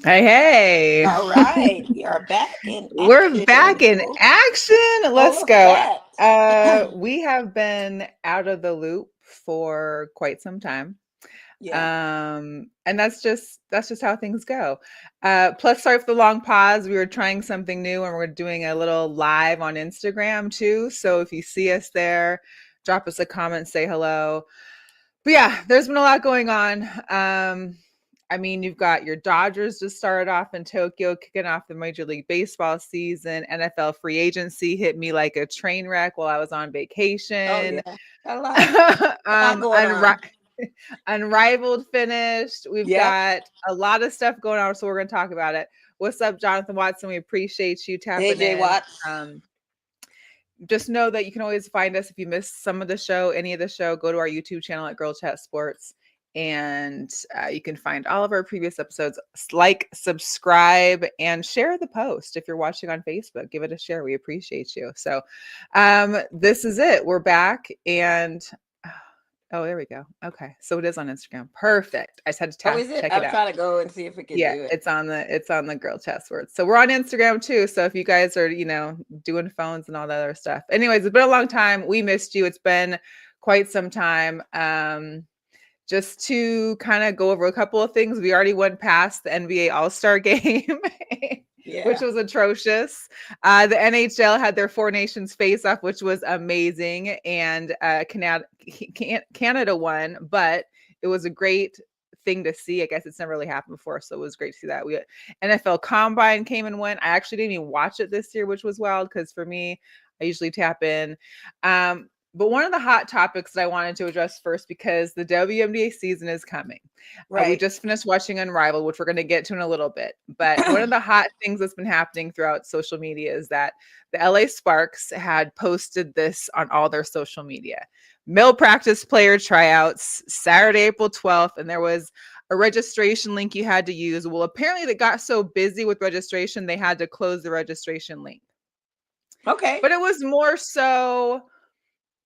Hey, hey. All right, we are back in We're back action. in action. Let's Full go. effect. We have been out of the loop for quite some time. Yeah. And that's just how things go. Plus, sorry for the long pause. We were trying something new and we're doing a little live on Instagram too. So if you see us there, drop us a comment, say hello. But yeah, there's been a lot going on. I mean, you've got your Dodgers just started off in Tokyo, kicking off the Major League Baseball season. NFL free agency hit me like a train wreck while I was on Oh vacation. yeah. A lot going on. Unrivaled finished. We've Yep. got a lot of stuff going on, so we're going to talk about it. What's up, Jonathan Watson? We appreciate you tapping AJ in. Watts. Just know that you can always find us if you missed some of the show, any of the show. Go to our YouTube channel at Girlchatsports, and you can find all of our previous episodes. Like, subscribe, and share the post if you're watching on Facebook. Give it a share. We appreciate you. So, this is it. We're back, and oh, there we go. Okay, so it is on Instagram. Perfect. I just had to Is it? check it I'm out. trying to go and see if it can Yeah, do it. it's on the Girl Chess Words. So we're on Instagram too. So if you guys are, doing phones and all that other stuff. Anyways, it's been a long time. We missed you. It's been quite some time. Just to kind of go over a couple of things, we already went past the NBA All-Star game, which Yeah. was atrocious. The NHL had their Four Nations face-off, which was amazing, and Canada won, but it was a great thing to see. I guess it's never really happened before, so it was great to see that. We NFL Combine came and went. I actually didn't even watch it this year, which was wild because for me, I usually tap in. But one of the hot topics that I wanted to address first, because the WNBA season is coming. We Right. just finished watching Unrivaled, which we're going to get to in a little bit. But one of the hot things that's been happening throughout social media is that the LA Sparks had posted this on all their social media. Male practice player tryouts, Saturday, April 12th, and there was a registration link you had to use. Well, apparently they got so busy with registration, they had to close the registration link. Okay. But it was more so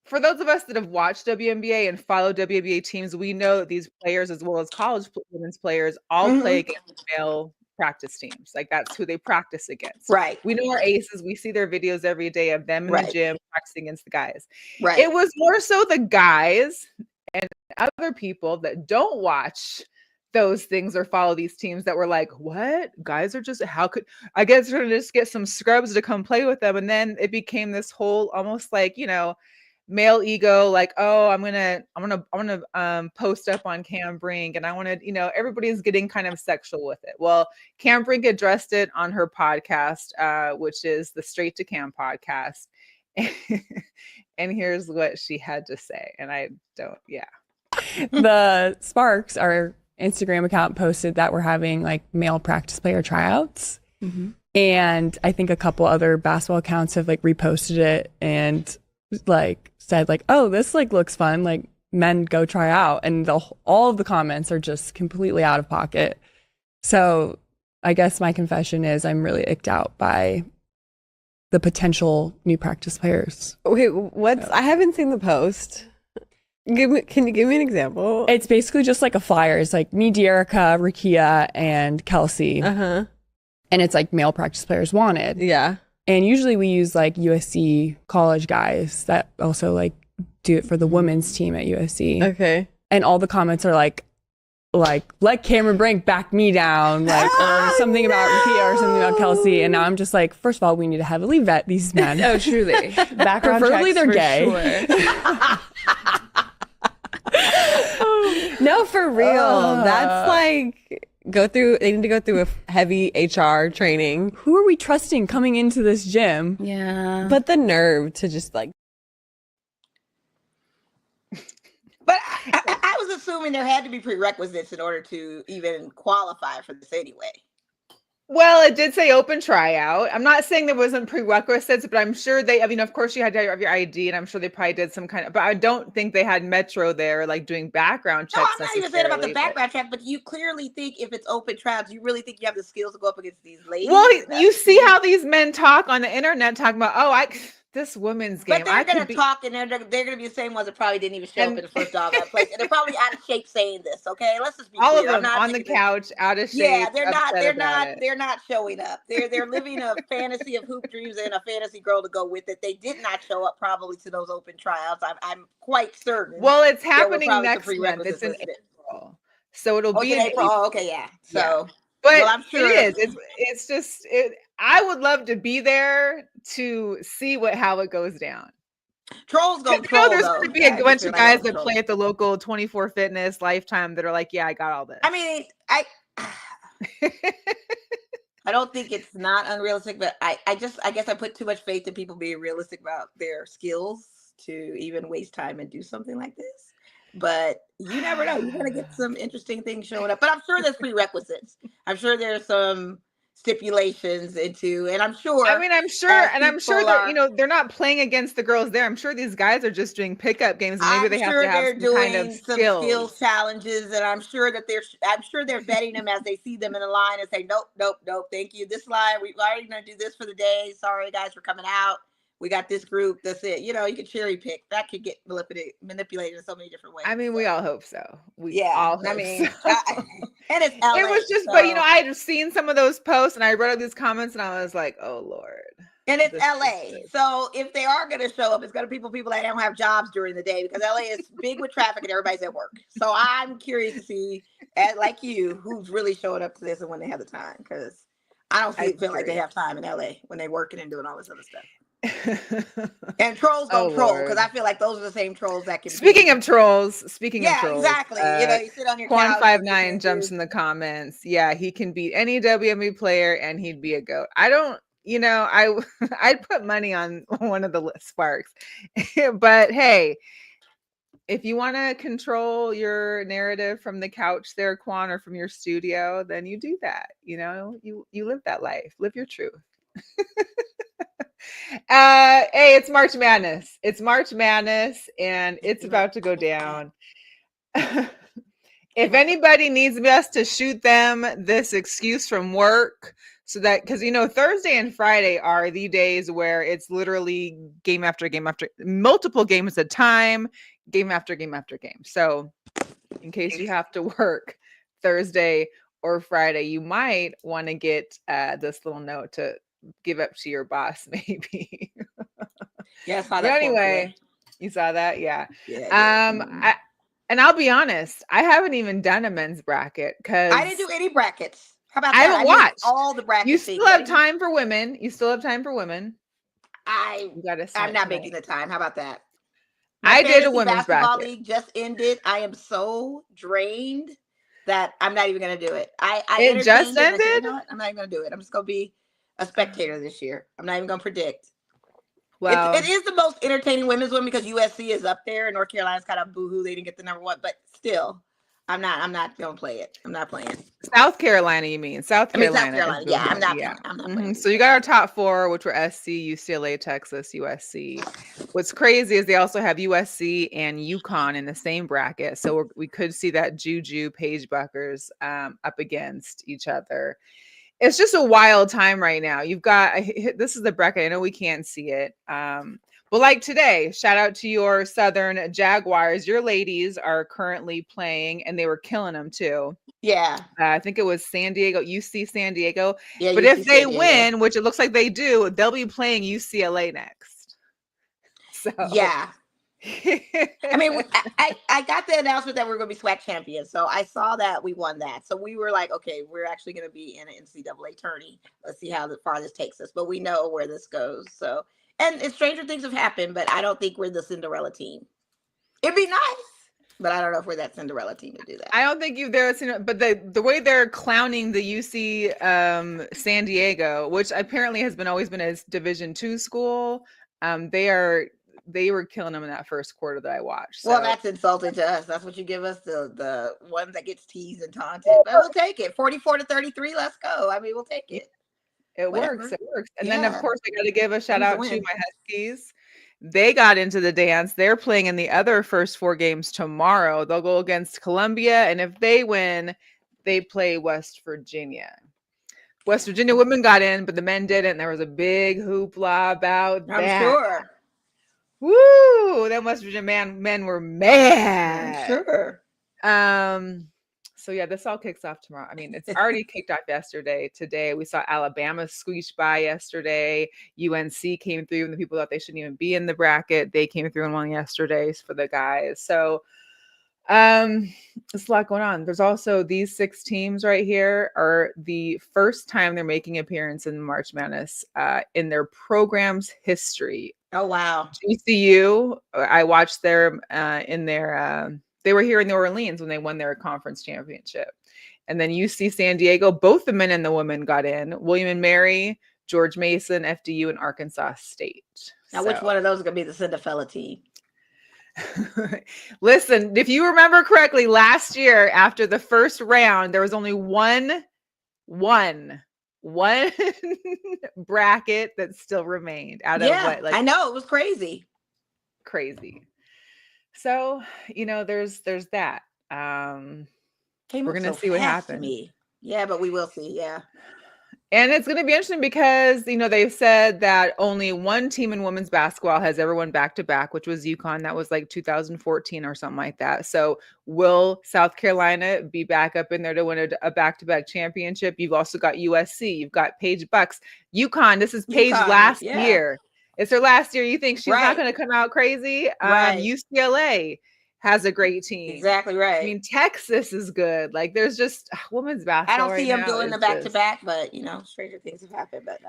for those of us that have watched WNBA and follow WNBA teams, we know that these players, as well as college women's players, all play against male practice teams. Like that's who they practice against. Right. We know our aces. We see their videos every day of them in the Right. gym practicing against the guys. Right. It was more so the guys and other people that don't watch those things or follow these teams that were like, what? Guys are just, how could, I guess we're going to just get some scrubs to come play with them. And then it became this whole almost like, male ego, like, oh, I'm gonna post up on Cam Brink, and I want to, everybody's getting kind of sexual with it. Well, Cam Brink addressed it on her podcast, which is the Straight to Cam podcast, and here's what she had to say. And I don't, yeah. The Sparks, our Instagram account, posted that we're having like male practice player tryouts. And I think a couple other basketball accounts have like reposted it and like said like, oh, this like looks fun, like men go try out, and all of the comments are just completely out of pocket. So I guess my confession is I'm really icked out by the potential new practice players. Wait, I haven't seen the post. Can you give me an example? It's basically just like a flyer. It's like me, Dearica, Rakia, and Kelsey. And it's like male practice players wanted. Yeah. And usually we use like USC college guys that also like do it for the women's team at USC. Okay. And all the comments are like let Cameron Brink back me down, like or something about Rakia or something about Kelsey. And now I'm just like, first of all, we need to heavily vet these men. Oh, truly. Background Preferably checks they're for gay. Sure. No, for real. That's like they need to go through a heavy HR training. Who are we trusting coming into this gym? Yeah. But the nerve to just like. But I was assuming there had to be prerequisites in order to even qualify for this anyway. Well, it did say open tryout. I'm not saying there wasn't prerequisites, but I'm sure of course you had to have your ID, and I'm sure they probably did some kind of, but I don't think they had Metro there, like doing background checks. No, I'm not even saying about the background check, but you clearly think if it's open tryouts, you really think you have the skills to go up against these ladies? Well, you see how these men talk on the internet, talking about, this women's game. But they're going to talk, and they're going to be the same ones that probably didn't even show up in the first doggone place. And they're probably out of shape saying this. Okay, let's just be all clear. of them on the couch, out of shape. Yeah, they're not showing up. They're living a fantasy of hoop dreams and a fantasy girl to go with it. They did not show up probably to those open tryouts. I'm quite certain. Well, it's happening next month. It's in April, so it'll be in April. Oh, okay, yeah. So, yeah. But well, I'm sure it is. It's just. I would love to be there to see how it goes down. Trolls go troll. There's going to be a bunch of guys that play at the local 24 Fitness, Lifetime that are like, yeah, I got all this. I mean, I don't think it's not unrealistic, but I guess I put too much faith in people being realistic about their skills to even waste time and do something like this. But you never know. You're going to get some interesting things showing up. But I'm sure there's prerequisites. I'm sure there's some stipulations and I'm sure that they're not playing against the girls there. I'm sure these guys are just doing pickup games, and maybe they have to have some kind of skills challenges, and I'm sure they're vetting them as they see them in the line and say nope, thank you, this line we're already going to do this for the day, sorry guys for coming out, we got this group, that's it. You can cherry pick. That could get manipulated in so many different ways. I mean, we all hope so. And it's LA, it was just, but I had seen some of those posts and I read all these comments and I was like, oh Lord. And it's LA. So if they are going to show up, it's going to be people that don't have jobs during the day, because LA is big with traffic and everybody's at work. So I'm curious to see, like you, who's really showing up to this and when they have the time, because I don't feel like they have time in LA when they're working and doing all this other stuff. And trolls don't troll, because I feel like those are the same trolls that can. Speaking of trolls, exactly. You sit on your couch. Quan59 jumps in the comments. Yeah, he can beat any WNBA player, and he'd be a goat. I don't. I'd put money on one of the Sparks, but hey, if you want to control your narrative from the couch there, Quan, or from your studio, then you do that. You live that life, live your truth. Hey, it's March Madness. It's March Madness, and it's about to go down. If anybody needs us to shoot them this excuse from work, so that, because Thursday and Friday are the days where it's literally game after game after multiple games at a time, game after game after game. So in case you have to work Thursday or Friday, you might want to get this little note to give up to your boss, maybe. Yes. But anyway, you saw that, yeah. And I'll be honest, I haven't even done a men's bracket because I didn't do any brackets. How about I haven't watched all the brackets. You still have time for women. I'm not making the time. How about that? I did a women's basketball bracket. league just ended. I am so drained that I'm not even going to do it. It just ended. You know what? I'm not even going to do it. I'm just going to be a spectator this year. I'm not even going to predict. Well, it is the most entertaining women's one because USC is up there and North Carolina's kind of boohoo. They didn't get the number one, but still, I'm not going to play it. I'm not playing. South Carolina, you mean? South Carolina. Yeah, I'm not. Yeah. I'm not playing. So you got our top four, which were SC, UCLA, Texas, USC. What's crazy is they also have USC and UConn in the same bracket. So we could see that Juju, Paige Buckers up against each other. It's just a wild time right now. You've got, this is the bracket. I know we can't see it. But like today, shout out to your Southern Jaguars. Your ladies are currently playing and they were killing them too. Yeah. I think it was San Diego, UC San Diego. Yeah, but if they win, which it looks like they do, they'll be playing UCLA next. So yeah. I mean, I got the announcement that we're going to be SWAC champions. So I saw that we won that. So we were like, okay, we're actually going to be in an NCAA tourney. Let's see how far this takes us. But we know where this goes. So, and stranger things have happened, but I don't think we're the Cinderella team. It'd be nice, but I don't know if we're that Cinderella team to do that. I don't think but the way they're clowning the UC San Diego, which apparently has always been a Division II school, they were killing them in that first quarter that I watched. So. Well, that's insulting to us. That's what you give us, the ones that gets teased and taunted. But we'll take it. 44-33. Let's go. I mean, we'll take it. It works. And then, of course, I got to give a shout out to my Huskies. They got into the dance. They're playing in the other first four games tomorrow. They'll go against Columbia. And if they win, they play West Virginia. West Virginia women got in, but the men didn't. There was a big hoopla about that. I'm sure. Woo! That must have been men were mad. Sure. So yeah, this all kicks off tomorrow. I mean, it's already kicked off yesterday. Today we saw Alabama squeeze by yesterday. UNC came through, and the people thought they shouldn't even be in the bracket, they came through and won yesterday for the guys. So there's a lot going on. There's also these 6 teams right here are the first time they're making an appearance in March Madness in their program's history. Oh wow. GCU, I watched their they were here in New Orleans when they won their conference championship. And then UC San Diego, both the men and the women got in. William and Mary, George Mason, FDU, and Arkansas State. Now, which one of those is going to be the Cinderella team? Listen, if you remember correctly, last year after the first round, there was only one bracket that still remained out of what? Like, I know, it was crazy. So, there's that. We're gonna see what happens. Yeah, but we will see. Yeah. And it's going to be interesting because, they've said that only one team in women's basketball has ever won back-to-back, which was UConn. That was like 2014 or something like that. So will South Carolina be back up in there to win a back-to-back championship? You've also got USC. You've got Paige Bucks. UConn, this is Paige last year. It's her last year. You think she's not going to come out crazy? UCLA has a great team. Exactly right. I mean, Texas is good. Like, there's just women's basketball. I don't see them doing the back-to-back, but stranger things have happened. But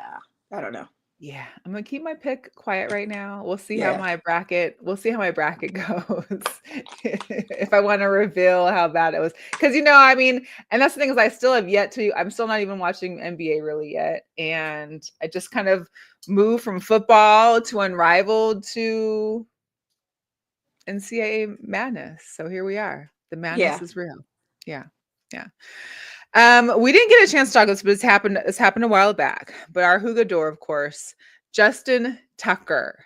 I don't know. Yeah, I'm gonna keep my pick quiet right now. We'll see how my bracket goes. If I want to reveal how bad it was, because I mean, and that's the thing is I'm still not even watching NBA really yet, and I just kind of moved from football to Unrivaled to NCAA madness. So here we are. The madness is real. Yeah. We didn't get a chance to talk about this, but it's happened a while back. But our Jugador, of course, Justin Tucker.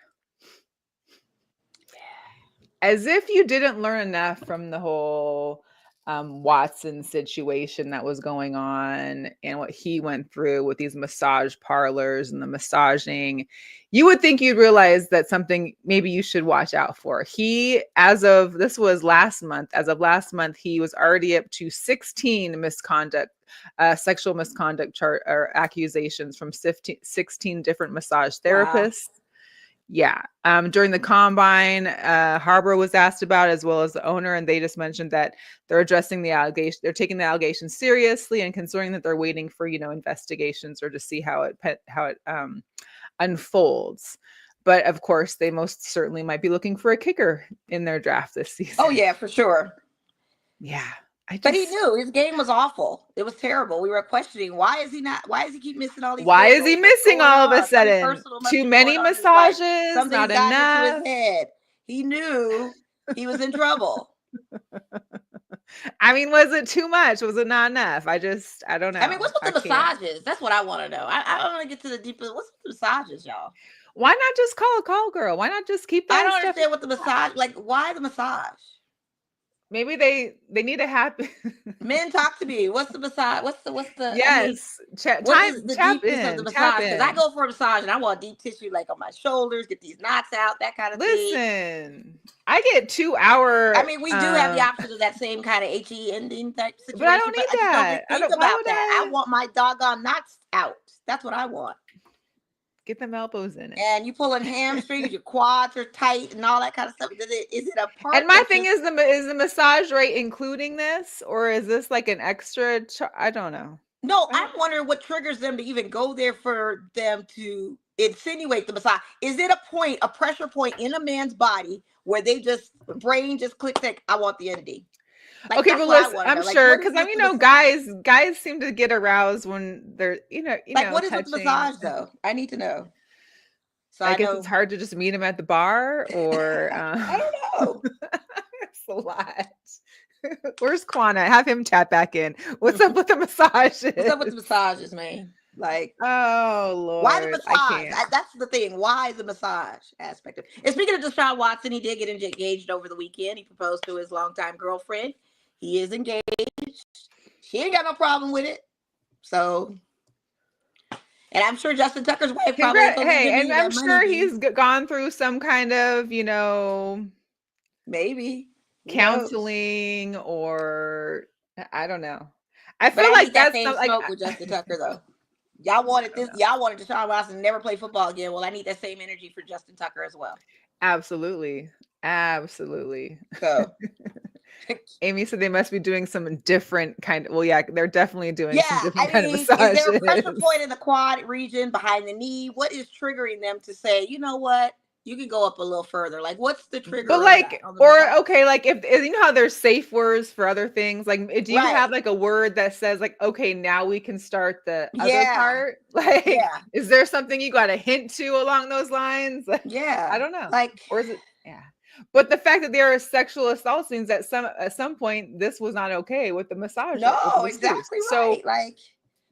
As if you didn't learn enough from the whole Watson situation that was going on and what he went through with these massage parlors and the massaging, you would think you'd realize that something maybe you should watch out for. As of last month, he was already up to 16 sexual misconduct accusations from 16 different massage therapists. Wow. Yeah. During the combine, Harbor was asked about, as well as the owner, and they just mentioned that they're addressing the allegation. They're taking the allegations seriously, and considering that they're waiting for investigations or to see how it unfolds. But of course, they most certainly might be looking for a kicker in their draft this season. Oh yeah, for sure. Yeah. But he knew his game was awful. It was terrible. We were questioning, why is he keep missing all these? Why is he missing all of a sudden? Too many massages, not enough. Into his head. He knew he was in trouble. I mean, was it too much? Was it not enough? I don't know. I mean, what's with the massages? That's what I want to know. I don't want to get to the deepest. What's with the massages, y'all? Why not just call a call girl? Why not just keep that? I don't understand what the massage, like, why the massage? Maybe they need to happen. Men, talk to me. What's the massage? What's the yes? What is the deepness of the massage? Because I go for a massage and I want deep tissue, like on my shoulders, get these knots out, that kind of thing. Listen, I get 2 hour. I mean, we do have the option of that same kind of HE ending type situation. But I don't need that. I don't think about that. I want my doggone knots out. That's what I want. Get them elbows in it. And you pulling hamstrings, your quads are tight and all that kind of stuff. Is it a part? And my thing is the massage rate including this, or is this like an extra? I don't know. No, I'm wondering what triggers them to even go there for them to insinuate the massage. Is it a pressure point in a man's body where brain just clicks like, I want the ending? Like, okay, but listen, I'm sure because guys seem to get aroused when they're like what is with the massage though? I need to know. So I guess it's hard to just meet him at the bar, or I don't know. It's a lot. Where's Quana? Have him tap back in. What's up with the massages? What's up with the massages, man? Like, oh Lord, why the massage? That's the thing. Why the massage aspect of it? And speaking of Deshaun Watson, he did get engaged over the weekend. He proposed to his longtime girlfriend. He is engaged. She ain't got no problem with it. So And I'm sure Justin Tucker's wife probably told him to Hey, give and me I'm that sure money. he's gone through some kind of, Maybe. Who knows? counseling, or I don't know. I But feel I like need that that's same not like smoke with Justin Tucker, though. Y'all wanted don't this. know. Y'all wanted Deshaun Watson to never play football again. Well, I need that same energy for Justin Tucker as well. Absolutely. Absolutely. So, Amy said they must be doing some different kind of, well, yeah, they're definitely doing some yeah, different I kind of mean, is there a pressure massages. point in the quad region behind the knee? What is triggering them to say, you know what? You can go up a little further. Like, what's the trigger But of that like, on the or massage? okay, like if you know how there's safe words for other things, like do you Right. have like a word that says like, okay, now we can start the other Yeah. part? Like, Yeah. is there something you got a hint to along those lines? Like, Yeah. I don't know. Like, Or is it? Yeah. But the fact that there are sexual assault scenes at some point, this was not okay with the massager, with the no, masseuse. exactly So, right. Like,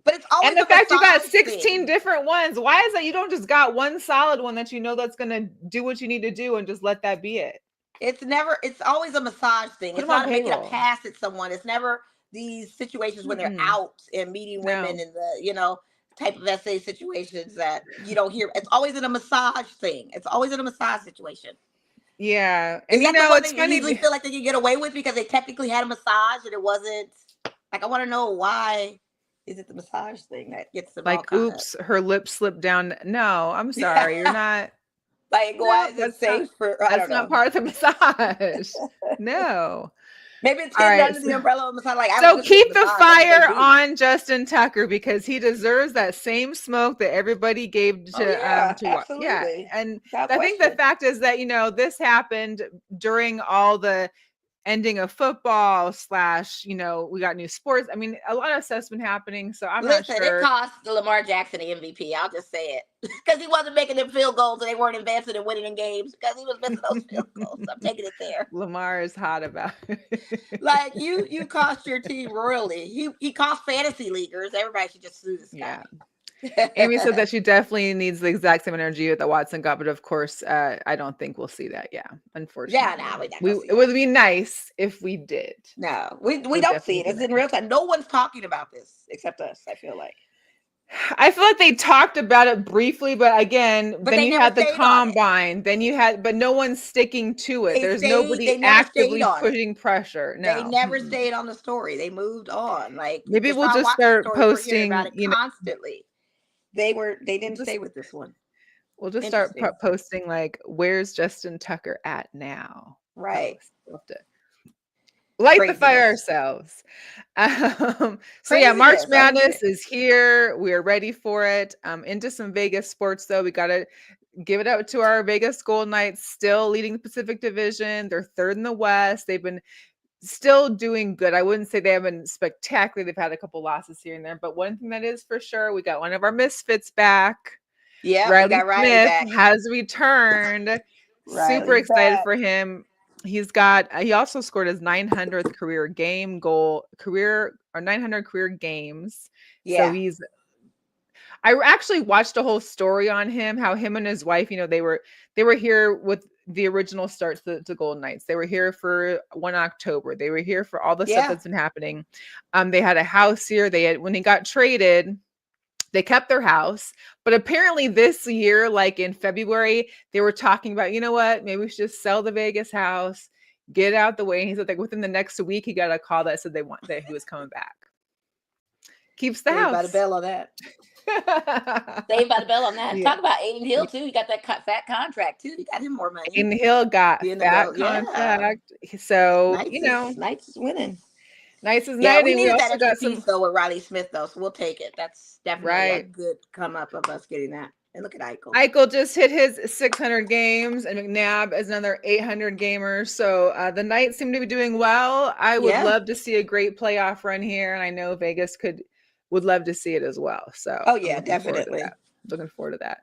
but it's and always the a fact you got massage 16 thing. different ones, why is that you don't just got one solid one that you know that's gonna do what you need to do and just let that be it? It's always a massage thing. Put It's them on not making a payroll. pass at someone. It's never these situations when they're Mm-mm. out and meeting women No. in the, type of essay situations that you don't hear. It's always in a massage thing. It's always in a massage situation. Yeah. Is And that the one it's that you usually funny. feel like they can get away with because they technically had a massage and it wasn't like I want to know why is it the massage thing that gets them all Like, caught up? oops, her lip slipped down. No, I'm sorry. You're not. Like why No, is it safe for I that's don't not know. part of the massage. No. Maybe it's All hidden right. under the umbrella of massage. Like So this is keep the massage. That's what they fire do. on Justin Tucker because he deserves that same smoke that everybody gave Oh yeah, to what? Yeah, absolutely. and Without I think the question. fact is that this happened during all the ending of football / we got new sports. I mean, a lot of stuff's been happening, so I'm not Listen, it sure. cost Lamar Jackson the MVP. I'll just say it. Because he wasn't making them field goals and they weren't advancing and winning in games because he was missing those field goals. I'm taking it there. Lamar is hot about it. Like you cost your team royally. He cost fantasy leaguers. Everybody should just sue this Yeah. guy. Amy said that she definitely needs the exact same energy that Watson got, but of course, I don't think we'll see that. Yeah, unfortunately. Yeah, no, we're not gonna see It would that. be nice if we did. No, we It would don't see definitely it. be It's in nice. real time. No one's talking about this except us, I feel like. I feel like they talked about it briefly, but again, But then they you never had the stayed on it. combine, but no one's sticking to it. There's They nobody never stayed actively on it. putting pressure. They No. never Mm-mm. stayed on the story. They moved on. Like Maybe we'll Deshaun just Watson start stories, we're hearing about posting, it constantly. They didn't just stay with this one. we'll just start Interesting. posting like, where's Justin Tucker at now? Right. We'll have to light the fire Craziness. ourselves. So yeah, March Craziness. I don't get Madness it. is here. We are ready for it. Into some Vegas sports though. We gotta give it up to our Vegas Golden Knights, still leading the Pacific Division. They're third in the West. They've been still doing good. I wouldn't say they have been spectacular. They've had a couple losses here and there, but one thing that is for sure, we got one of our misfits back. Yeah, we Riley got Riley Smith back. has returned. Super Riley's excited back. for him. He also scored his 900th career game goal, 900 career games. So Yeah. I actually watched a whole story on him, how him and his wife, they were here with the original starts to Golden Knights. They were here for 1 October. They were here for all the stuff Yeah. that's been happening. They had a house here. When he got traded, they kept their house, but apparently this year, like in February, they were talking about, you know what, maybe we should just sell the Vegas house, get it out the way. And he said like within the next week, he got a call that said that he was coming back. Keeps the Saved by the house. bell on that. Saved by the bell on that. Yeah. Talk about Aiden Hill too. He got that fat contract too. He got him more money. Aiden Hill got Being the fat bell. Yeah. contract. So, Knights is winning. Knights is Yeah, we knighting. We needed that also extra got piece though with Riley Smith though, so we'll take it. That's definitely a right. good come up of us getting that. And look at Eichel. Eichel just hit his 600 games, and McNabb is another 800 gamers. So the Knights seem to be doing well. I would love to see a great playoff run here, and I know Vegas would love to see it as well. So oh yeah, definitely looking forward to that.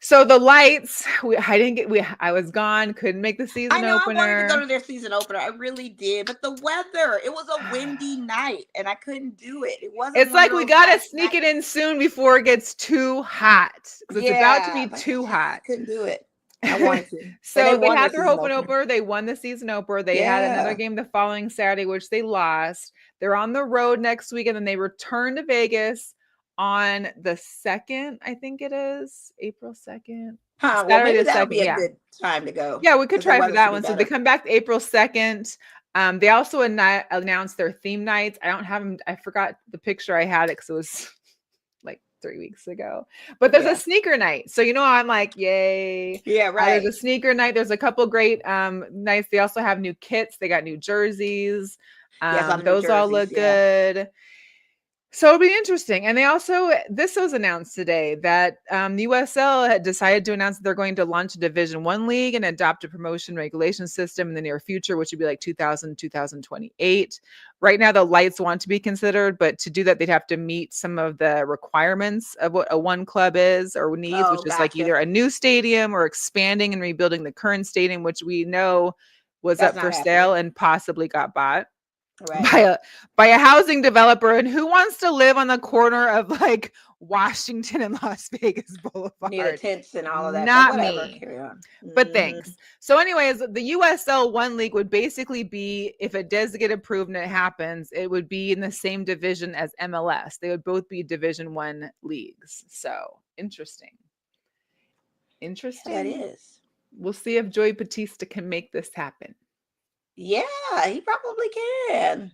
So the Lights, I was gone, couldn't make the season opener. I wanted to go to their season opener. I really did, but the weather, it was a windy night and I couldn't do it. It wasn't. It's like we got to sneak it in soon before it gets too hot. Because it's about to be too hot. Couldn't do it. I wanted to. So they had their opener. They won the season opener. They had another game the following Saturday, which they lost. They're on the road next week, and then they return to Vegas on the 2nd, I think it is April 2nd. Well, Saturday maybe the that'll 2nd, be a yeah. good time to go. Yeah, we could 'cause the try for weather that should be one. So they better. come back April 2nd. They also announced their theme nights. I don't have them. I forgot the picture I had it because it was like 3 weeks ago. But there's Yeah. a sneaker night. So I'm like, yay. Yeah, right. There's a sneaker night. There's a couple great nights. They also have new kits. They got new jerseys. Yeah, I saw the new Those all jerseys, look yeah. good. So it'll be interesting. And this was announced today that the USL had decided to announce that they're going to launch a Division I league and adopt a promotion regulation system in the near future, which would be like 2028. Right now, the lights want to be considered, but to do that, they'd have to meet some of the requirements of what a one club is or needs, which is like Gotcha. either a new stadium or expanding and rebuilding the current stadium, which we know was That's up for not sale happening. and possibly got bought Right. by a housing developer. And who wants to live on the corner of like Washington and Las Vegas Boulevard? Near the tents and all of that. Not But whatever. me. Carry on. But thanks. So anyways, the USL 1 league would basically be, if it does get approved and it happens, it would be in the same division as MLS. They would both be Division 1 leagues. So interesting. That is. We'll see if Joey Batista can make this happen. Yeah, he probably can.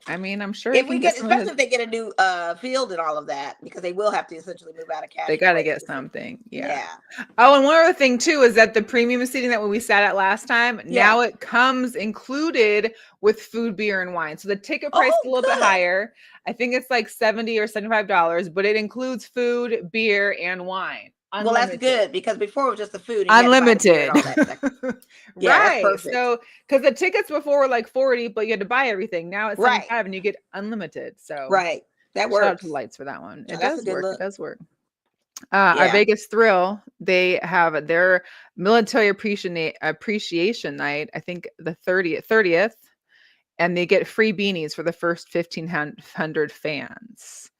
I mean, I'm sure If we get, especially if they get a new field and all of that, because they will have to essentially move out of cash. They got to get something. Yeah. Yeah. Oh, and one other thing too is that the premium seating that when we sat at last time, now it comes included with food, beer, and wine. So the ticket price is a little bit higher. I think it's like $70 or $75, but it includes food, beer, and wine. Unlimited. Well, that's good because before it was just the food. And unlimited. Yeah, right. that's perfect. So, because the tickets before were like 40, but you had to buy everything. Now it's 75 and you get unlimited. So, right. That works. Shout out to Lights for that one. It does work. It does work. Our Vegas Thrill, they have their military appreciation night, I think the 30th, and they get free beanies for the first 1,500 fans.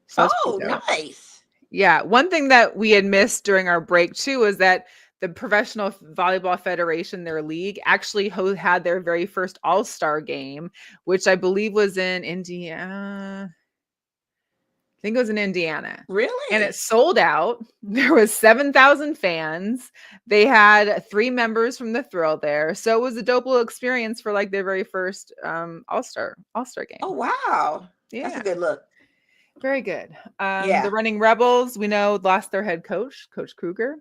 So nice. Yeah. One thing that we had missed during our break too is that the Professional Volleyball Federation, their league, actually had their very first All-Star game, which I believe was in Indiana. I think it was in Indiana. Really? And it sold out. There was 7,000 fans. They had 3 members from the Thrill there. So it was a dope little experience for like their very first All-Star game. Oh, wow. Yeah. That's a good look. Very good. The Running Rebels, we know, lost their head coach, Coach Kruger.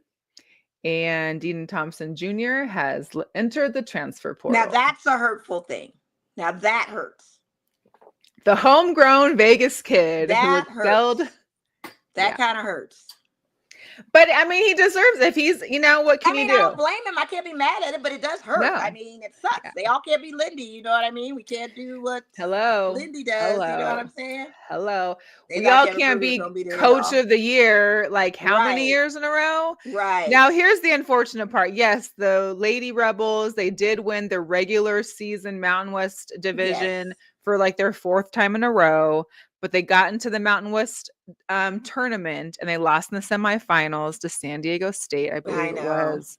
And Dean Thompson Jr. has entered the transfer portal. Now that's a hurtful thing. Now that hurts. The homegrown Vegas kid that who excelled. That kind of hurts. But I mean, he deserves it. If he's, what can you do? I don't blame him. I can't be mad at it, but it does hurt. No. I mean, it sucks. They all can't be Lindy. You know what I mean? We can't do what Lindy does. Hello. You know what I'm saying? Hello. We all can't be coach of the year, like how many years in a row? Right. Now, here's the unfortunate part. Yes, the Lady Rebels, they did win the regular season Mountain West division for like their 4th time in a row, but they got into the Mountain West tournament and they lost in the semifinals to San Diego State, I believe it was.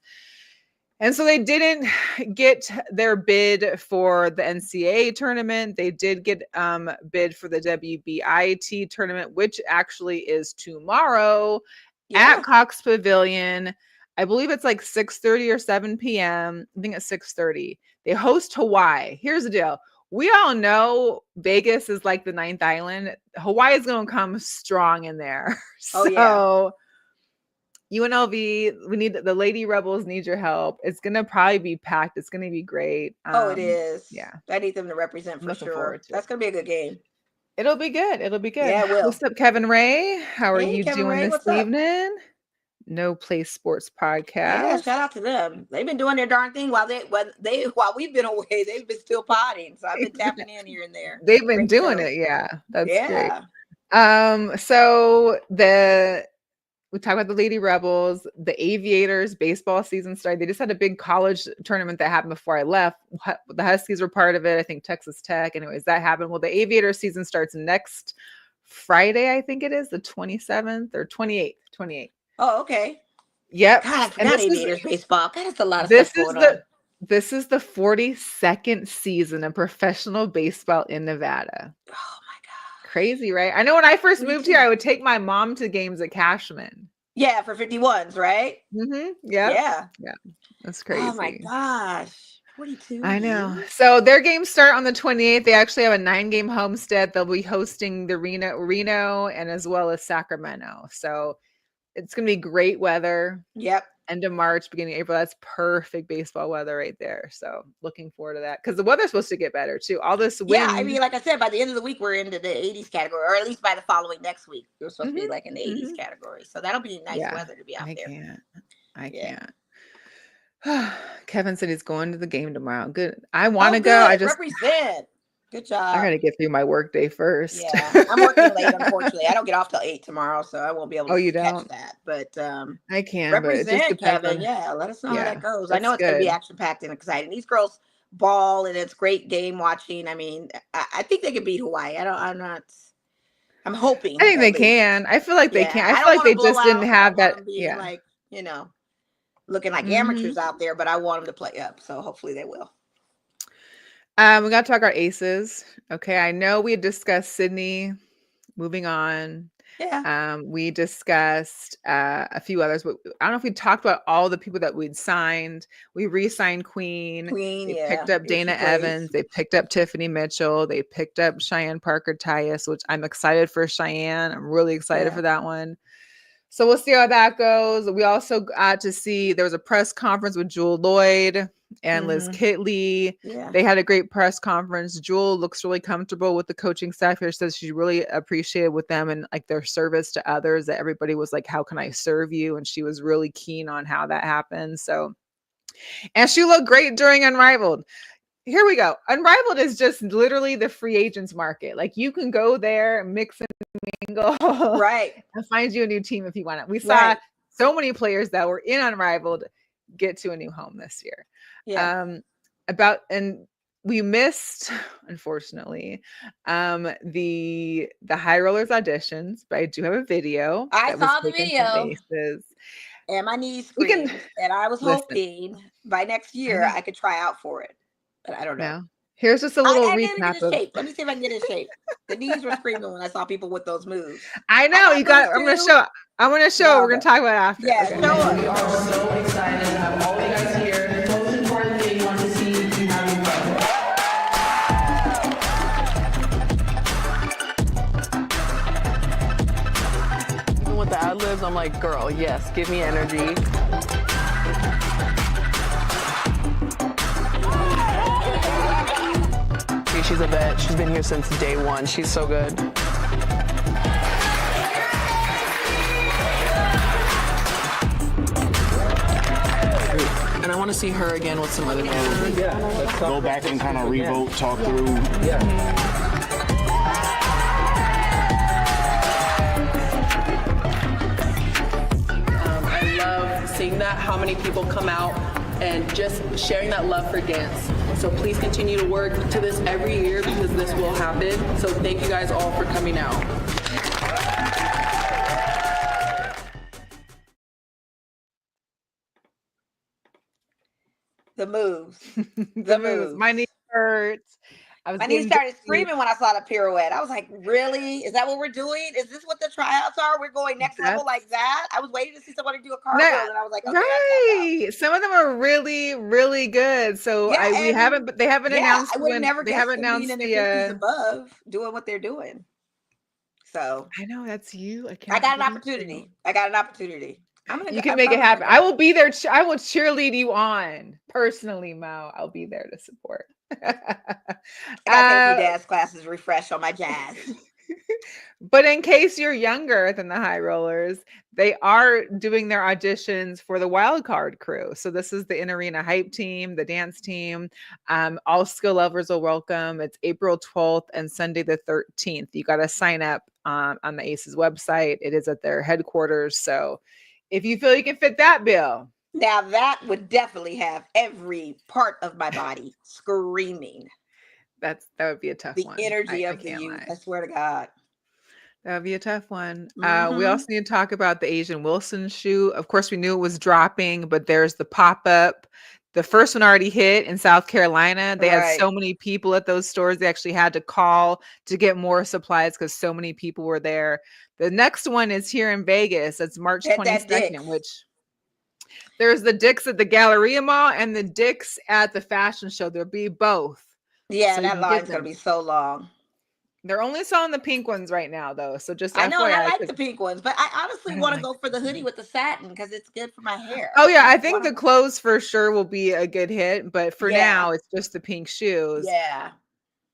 And so they didn't get their bid for the NCAA tournament. They did get bid for the WBIT tournament, which actually is tomorrow at Cox Pavilion. I believe it's like 6:30 or 7 p.m. I think it's 6:30. They host Hawaii. Here's the deal. We all know Vegas is like the 9th island. Hawaii is going to come strong in there. UNLV, we need the Lady Rebels need your help. It's going to probably be packed. It's going to be great. It is. Yeah. I need them to represent for sure. That's going to be a good game. It'll be good. It'll be good. Yeah, it will. What's up, Kevin Ray? How are you Kevin doing Ray, this evening? No Play Sports Podcast. Yeah, shout out to them. They've been doing their darn thing while we've been away. They've been still potting, so I've been tapping in here and there. They've been doing it. Yeah, that's great. So we talk about the Lady Rebels, the Aviators baseball season started. They just had a big college tournament that happened before I left. The Huskies were part of it. I think Texas Tech. Anyways, that happened. Well, the Aviators season starts next Friday. I think it is the 27th or 28th. Oh, okay. Yep. God, I forgot Aviators baseball. God, that's a lot of stuff going on. This is the 42nd season of professional baseball in Nevada. Oh my God. Crazy, right? I know when I first Me moved too. here, I would take my mom to games at Cashman. Yeah, for 51s, right? Yeah. Yeah. That's Oh my crazy. gosh. 42 I know. years? So their games start on the 28th. They actually have a 9-game homestand. They'll be hosting the Reno and as well as Sacramento. So it's going to be great weather. Yep. End of March, beginning of April. That's perfect baseball weather right there. So looking forward to that because the weather's supposed to get better too. All this Yeah, I wind. mean, like I said, by the end of the week, we're into the 80s category, or at least by the following next week, we're supposed to be like in the 80s category. So that'll be nice Yeah, weather to be out I there. can't. I Yeah. can't. Kevin said he's going to the game tomorrow. Good. I want to go. Good. I just Represent. Good job. got to get through my work day first. Yeah, I'm working late, unfortunately. I don't get off till 8 tomorrow, so I won't be able Oh, to you catch don't? that. But I can, but it just represent, depends Kevin. on. Yeah, let us know how Yeah, that goes. I know that's it's going to be good. action-packed and exciting. These girls ball, and it's great game watching. I mean, I think they could beat Hawaii. I'm hoping, I think at they least. can. I feel like they Yeah, can. I I feel don't like want to they blow just didn't out. I have don't want that. them being Yeah. like, looking like Mhm. amateurs out there, but I want them to play up. So hopefully they will. We got to talk our aces. Okay, I know we discussed Sydney. Moving on. Yeah. We discussed a few others, but I don't know if we talked about all the people that we'd signed. We re-signed Queen. Queen, They yeah. picked up If she Dana plays. Evans. They picked up Tiffany Mitchell. They picked up Cheyenne Parker Tyus, which I'm excited for Cheyenne. I'm really excited Yeah. for that one. So we'll see how that goes. We also got to see there was a press conference with Jewel Lloyd and Liz Kitley. Yeah. They had a great press conference. Jewel looks really comfortable with the coaching staff here. Says she really appreciated with them and like their service to others. That everybody was like, "How can I serve you?" And she was really keen on how that happened. So, and she looked great during Unrivaled. Here we go. Unrivaled is just literally the free agents market. Like you can go there, mix and mingle, Right. and find you a new team if you want it. We saw Right. so many players that were in Unrivaled get to a new home this year. Yeah. And we missed, unfortunately, the High Rollers auditions, but I do have a video. I that was saw the taken from video. Aces. And my knees We screamed. can And I was listen. hoping by next year know. I could try out for it. But I don't know. No. Here's just a little I gotta recap get in of. shape. Let me see if I can get in shape. The knees were screaming when I saw people with those moves. I know you got. I'm gonna show. I'm gonna show. We're gonna talk about it after. Yeah, Okay. show us. We are so excited to have all you guys here. The most important thing we want to see you having fun. Even with the ad libs, I'm like, girl, yes, give me energy. She's a vet. She's been here since day one. She's so good. And I want to see her again with some other moves. Yeah. Go back and kind of revote, talk through. Yeah. I love seeing that, how many people come out and just sharing that love for dance. So please continue to work to this every year because this will happen. So thank you guys all for coming out. The moves. The moves. My knee hurts. My knee started screaming when I saw the pirouette. I was like, really? Is that what we're doing? Is this what the tryouts are? We're going next level like that? I was waiting to see somebody do a cartwheel, and I was like, okay, right. Some of them are really, really good. So yeah, they haven't announced. I would never guess them being in their 50s the. above doing what they're doing. So I know that's you. I got an opportunity. You can make it happen. I will be there. I will cheerlead you on personally, Mo. I'll be there to support. I got to take dance classes, refresh on my jazz. But in case you're younger than the High Rollers, they are doing their auditions for the wild card crew. So this is the in-arena hype team, the dance team. All skill lovers are welcome. It's April 12th and Sunday the 13th. You got to sign up on the Aces website. It is at their headquarters. So if you feel you can fit that bill. Now that would definitely have every part of my body screaming. That would be a tough one. The energy of the youth. I swear to God. That would be a tough one. We also need to talk about the Asian Wilson shoe. Of course, we knew it was dropping, but there's the pop-up. The first one already hit in South Carolina. They had Right. so many people at those stores. They actually had to call to get more supplies because so many people were there. The next one is here in Vegas. It's March At that 22nd, Dick's. which there's the Dick's at the Galleria Mall and the Dick's at the fashion show. There'll be both. Yeah, So you that can get line's gonna them. be so long. They're only selling the pink ones right now, though. So just I know, and I FYI, like 'cause the pink ones, but I honestly I don't want to like go for the hoodie with the satin because it's good for my hair. Oh yeah, I I think wanna- the clothes for sure will be a good hit, but for Yeah. now it's just the pink shoes. Yeah,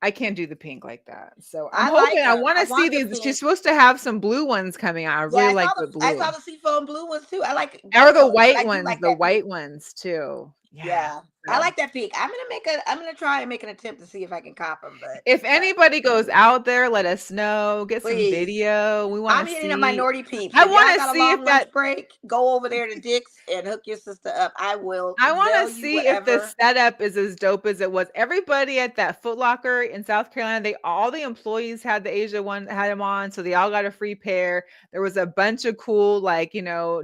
I can't do the pink like that. So I'm I like hoping I 'em. want I to see want the these. She's pink. supposed to have some blue ones coming out. I Yeah, really like the I blue. saw the seafoam blue ones too. I like Or both the colors, but white I do ones, like the that white pink. ones too. Yeah, I so. like that pink. I'm gonna try and make an attempt to see if I can cop them. But If anybody goes out there, let us know. Get some please, video. We want I'm to hitting a see. minority peeps. I If y'all want to got a see if long that. lunch break, go over there to Dick's and hook your sister up. I will I want sell to you see if the whatever. setup is as dope as it was. Everybody at that Foot Locker in South Carolina, all the employees had the Asia one, had them on, so they all got a free pair. There was a bunch of cool, like,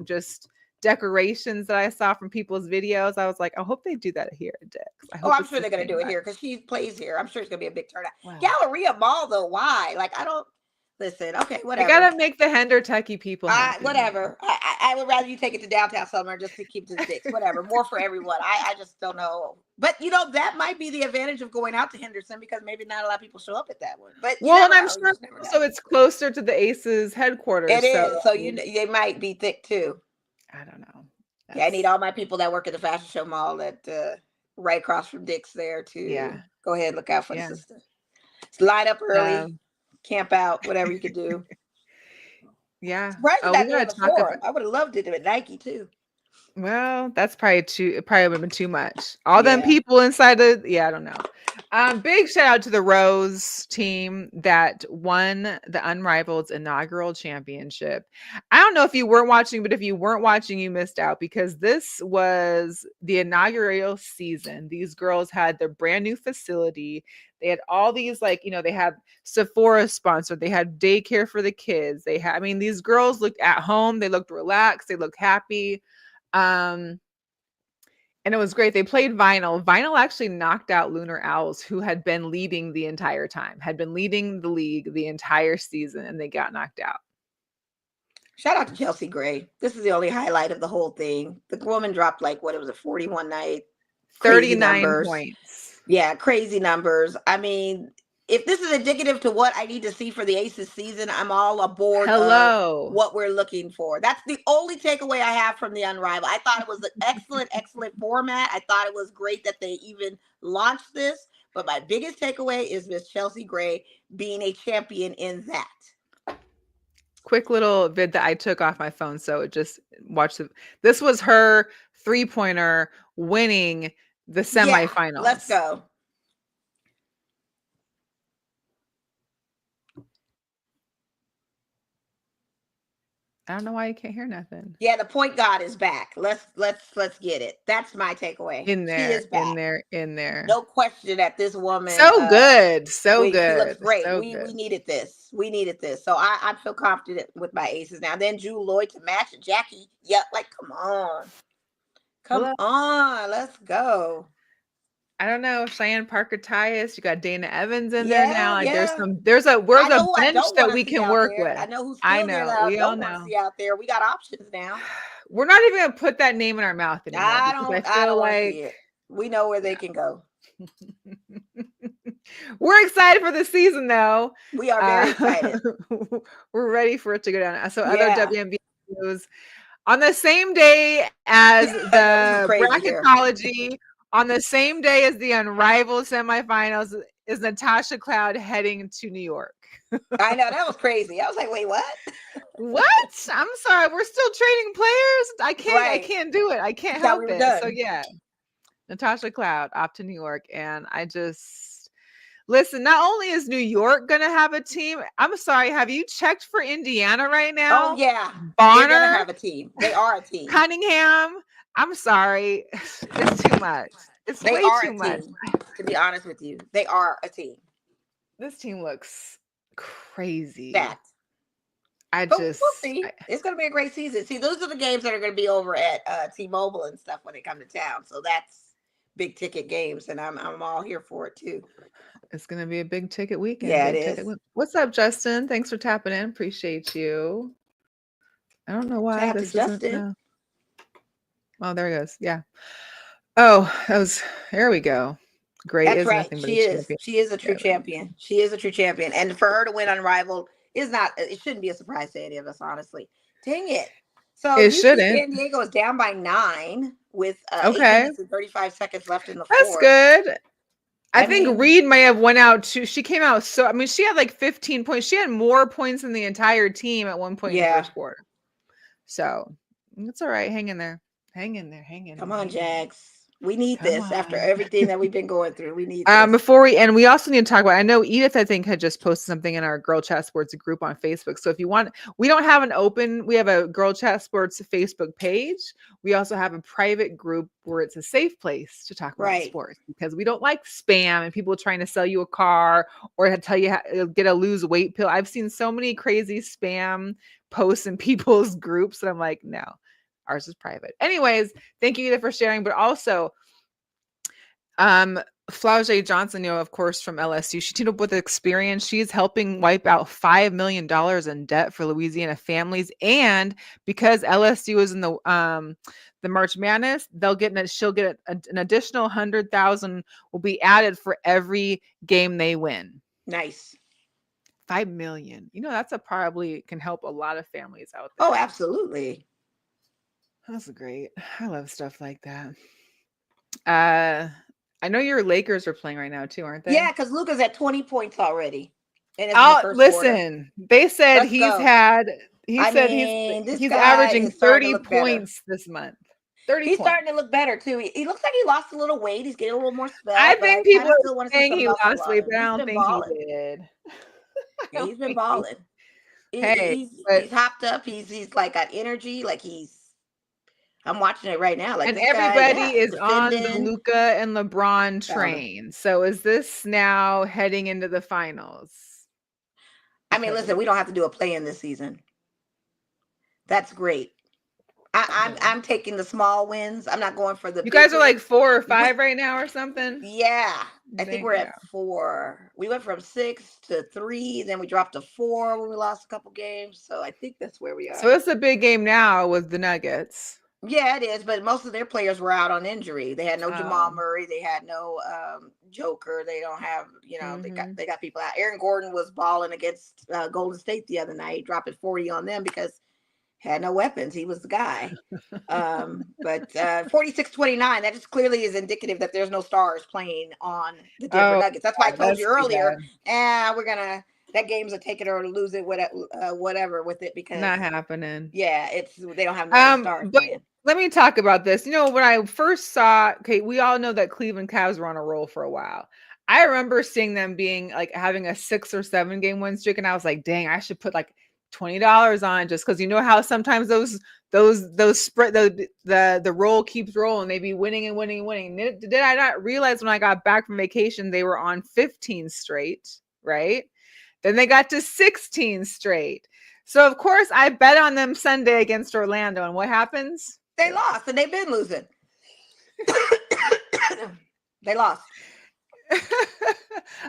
just decorations that I saw from people's videos. I was like, I hope they do that here at Dick's. I Oh, hope I'm it's sure the they're gonna same do it vibe. here because she plays here. I'm sure it's gonna be a big turnout. Wow. Galleria Mall though, why? Like I don't listen. Okay, I whatever. gotta make the Hendertucky people happy. Whatever. I would rather you take it to downtown Summer just to keep to the Dick's. Whatever. More for everyone. I just don't know. But that might be the advantage of going out to Henderson because maybe not a lot of people show up at that one. But you Well, and never I'm know. You sure just never know. so it's closer to the Aces headquarters. It so is. So they might be thick too. I don't know. Yeah, I need all my people that work at the fashion show mall that right across from Dick's there to go ahead and look out for the sister. Line up early, camp out, whatever you could do. Yeah. Surprised Oh, you're we not doing gotta the talk forum. about. I would have loved to do it at Nike too. Well, that's probably it probably would have been too much. All them Yeah. people inside I don't know. Big shout out to the Rose team that won the Unrivaled inaugural championship. I don't know if you weren't watching, but if you weren't watching, you missed out because this was the inaugural season. These girls had their brand new facility. They had all these they had Sephora sponsored. They had daycare for the kids. These girls looked at home. They looked relaxed. They looked happy. And it was great. They played Vinyl. Vinyl actually knocked out Lunar Owls, who had been leading the entire time, had been leading the league the entire season, and they got knocked out. Shout out to Chelsea Gray. This is the only highlight of the whole thing. The woman dropped 41 night. 39 points. Yeah, crazy numbers. If this is indicative to what I need to see for the Aces season, I'm all aboard of what we're looking for. That's the only takeaway I have from the Unrivaled. I thought it was an excellent format. I thought it was great that they even launched this. But my biggest takeaway is Miss Chelsea Gray being a champion in that. Quick little vid that I took off my phone. So this was her 3-pointer winning the semifinals. Yeah, let's go. I don't know why you can't hear nothing. Yeah, the point guard is back. Let's get it. That's my takeaway. In there, she is back. in there. No question that this woman good. She looks great. So we needed this. We needed this. So I feel confident with my Aces now. Then Drew Lloyd to match Jackie. Yep, come on. Come on. Let's go. I don't know, Cheyenne Parker Tyus. You got Dana Evans in there now. There's a bench that we can work with. I know who's still there that we I all don't want know. to see out there. We got options now. We're not even gonna put that name in our mouth anymore. I don't want to see it. We know where they can go. We're excited for the season, though. We are very excited. We're ready for it to go down. So other WNBA news on the same day as the bracketology. On the same day as the Unrivaled semifinals is Natasha Cloud heading to New York. I know, that was crazy. I was like, wait, what? What? I'm sorry. We're still trading players. I can't do it. I can't help it. Done. So yeah, Natasha Cloud off to New York. And I just listen, not only is New York going to have a team, I'm sorry. Have you checked for Indiana right now? Oh yeah. Bonner. They're going to have a team. They are a team. Cunningham. I'm sorry. It's too much. It's way too much. To be honest with you, they are a team. This team looks crazy. We'll see. It's going to be a great season. See, those are the games that are going to be over at T-Mobile and stuff when they come to town. So big ticket games, and I'm all here for it too. It's gonna be a big ticket weekend. Yeah, Big it ticket is. What's up, Justin? Thanks for tapping in. Appreciate you. I don't know why Shout out to this isn't. Justin. Oh, there he goes. Yeah. Oh, there we go. Great That's is right. nothing but She a is. champion. She is a true Yeah, there we champion. She is a true champion. And for her to win Unrivaled is not, it shouldn't be a surprise to any of us, honestly. Dang it. So It UC shouldn't. San Diego is down by 9 with 8 Okay. minutes and 35 seconds left in the That's fourth. good. I think mean, Reed may have went out too. She came out she had like 15 points. She had more points than the entire team at one point in the Yeah. first quarter. So it's all right. Hang in there. Hang in there. Hang in. Come there, on, hang in there. Jags. We need Come this after on. everything that we've been going through. We need this. Before we also need to talk about, I know Edith, I think, had just posted something in our Girl Chat Sports group on Facebook. So if you want, we don't have we have a Girl Chat Sports Facebook page. We also have a private group where it's a safe place to talk about sports, because we don't like spam and people trying to sell you a car or to tell you how to get a lose weight pill. I've seen so many crazy spam posts in people's groups that I'm like, no, ours is private. Anyways, thank you, Edith, for sharing. But also, Flau'jae Johnson, of course, from LSU, she teamed up with Experience. She's helping wipe out $5 million in debt for Louisiana families. And because LSU is in the March Madness, she'll get an additional 100,000 will be added for every game they win. Nice. 5 million. That's probably can help a lot of families out there. Oh, absolutely. That's great. I love stuff like that. I know your Lakers are playing right now too, aren't they? Yeah, because Luka's at 20 points already. Listen, quarter. They said he's averaging 30 points this month. 30 He's points. starting to look better too. He looks like he lost a little weight. He's getting a little more spell. I think people are saying he lost weight, but I don't think he did. Yeah, he's been balling. He's hopped up. He's like got energy. Like I'm watching it right now. Like, and everybody is on the Luka and LeBron train. So is this now heading into the finals? I mean, listen, we don't have to do a play-in this season. That's great. I'm taking the small wins. I'm not going for the. You guys are like 4 or 5 right now, or something. Yeah, I think we're at 4. We went from 6 to 3, then we dropped to 4 when we lost a couple games. So I think that's where we are. So it's a big game now with the Nuggets. Yeah, it is, but most of their players were out on injury. They had no Jamal Murray. They had no Joker. They don't have, they got people out. Aaron Gordon was balling against Golden State the other night, dropping 40 on them because had no weapons. He was the guy. But 46-29, that just clearly is indicative that there's no stars playing on the Denver Nuggets. That's why I told you earlier, that game's a take it or lose it, whatever with it, because not happening. Yeah, they don't have no stars playing. Let me talk about this. When I first saw, we all know that Cleveland Cavs were on a roll for a while. I remember seeing them being like having a 6 or 7 game win streak, and I was like, dang, I should put like $20 on, just because how sometimes those spread the roll keeps rolling, they be winning and winning and winning. Did I not realize when I got back from vacation they were on 15 straight, right? Then they got to 16 straight. So of course I bet on them Sunday against Orlando, and what happens? They lost, and they've been losing. They lost.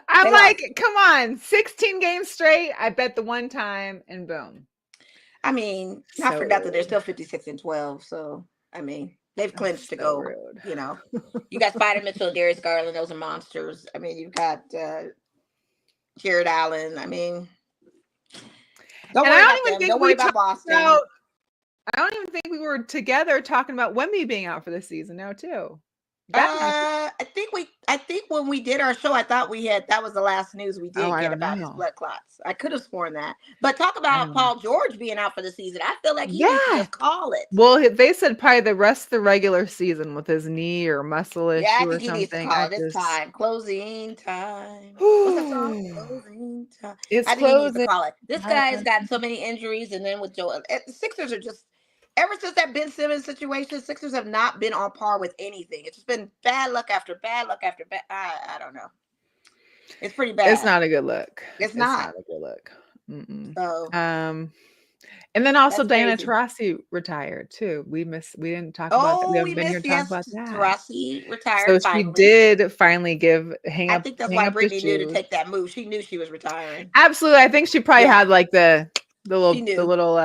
I'm like, come on, 16 games straight. I bet the one time, and boom. I mean, not for nothing, they're still 56-12. So I mean, they've clinched to go. Rude. You got Spider Mitchell, Darius Garland, those are monsters. I mean, you've got Jared Allen. I mean, don't worry about Boston. I don't even think we were together talking about Wemby being out for the season now too. I think when we did our show, I thought that was the last news we did get about his blood clots. I could have sworn that. But talk about Paul George being out for the season. I feel like he needs to just call it. Well, they said probably the rest of the regular season with his knee or muscle issue or something. He needs to call it. It's time. Closing time. What's that song? Closing time. I think he needs to call it. This guy's got so many injuries, and then with Joel, the Sixers are just. Ever since that Ben Simmons situation, Sixers have not been on par with anything. It's just been bad luck after bad luck after bad. I don't know. It's pretty bad. It's not a good look. It's not a good look. So And then also That's Diana crazy. Taurasi retired too. We didn't talk about that. We Oh, we haven't been here missed, to talk yes, about that. Taurasi retired So she finally. did finally hang I up think that's hang why up the Brittany knew to shoes. take that move. She knew she was retiring. Absolutely. I think she probably Yeah. had like the She knew. little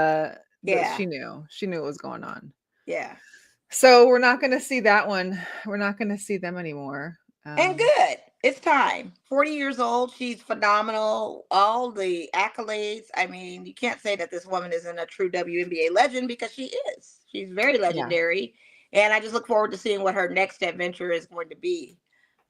Yeah. she knew what was going on. Yeah. So we're not going to see that one. We're not going to see them anymore. And good. It's time. 40 years old. She's phenomenal. All the accolades. I mean, you can't say that this woman isn't a true WNBA legend because she is. She's very legendary. And I just look forward to seeing what her next adventure is going to be.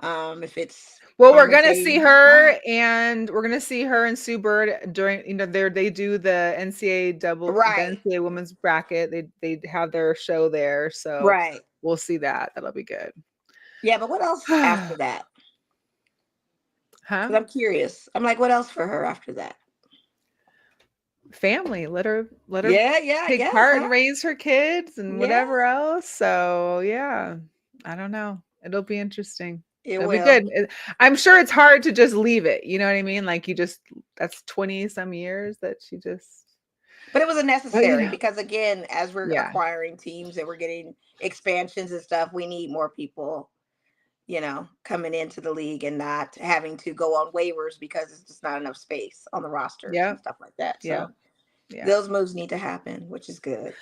If it's Well, we're gonna see commentating. her, and we're gonna see her and Sue Bird during they do the NCAA Right. the NCAA women's bracket. They have their show there, so Right. we'll see that. That'll be good. Yeah, but what else after that? Huh? 'Cause I'm curious. I'm like, what else for her after that? Family. Let her Yeah, I take guess, part huh? and raise her kids and Yeah. whatever else. So yeah, I don't know. It'll be interesting. It It'll will. be good. I'm sure it's hard to just leave it. You know what I mean? Like that's 20 some years that she just. But it was a necessary know. because again, as we're Yeah. acquiring teams and we're getting expansions and stuff, we need more people, coming into the league and not having to go on waivers because it's just not enough space on the rosters Yeah. and stuff like that. Yeah. So Yeah. those moves need to happen, which is good.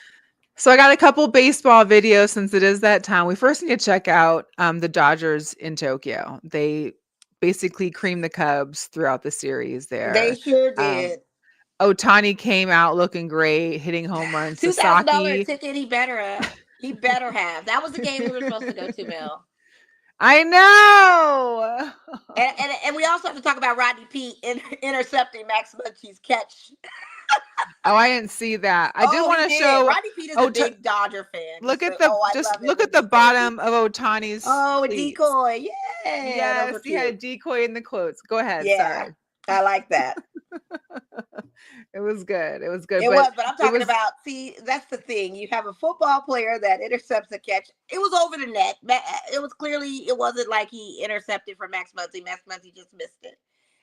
So I got a couple baseball videos since it is that time. We first need to check out the Dodgers in Tokyo. They basically creamed the Cubs throughout the series there. They sure did. Ohtani came out looking great, hitting home runs. $2,000 Sasaki. ticket. He better have. That was the game we were supposed to go to, Mel. I know. And we also have to talk about Rodney Peete intercepting Max Muncy's catch. Oh, I didn't see that. I did want to show. Rodney Peete is a big Dodger fan. Look at the bottom of Ohtani's. Oh, a cleats. decoy. Yeah. Yes, he had a decoy in the quotes. Go ahead. Yeah. Sorry. I like that. It was good. It was good. But I'm talking about, see, that's the thing. You have a football player that intercepts a catch. It was over the net. It wasn't like he intercepted for Max Muncy. Max Muncy just missed it.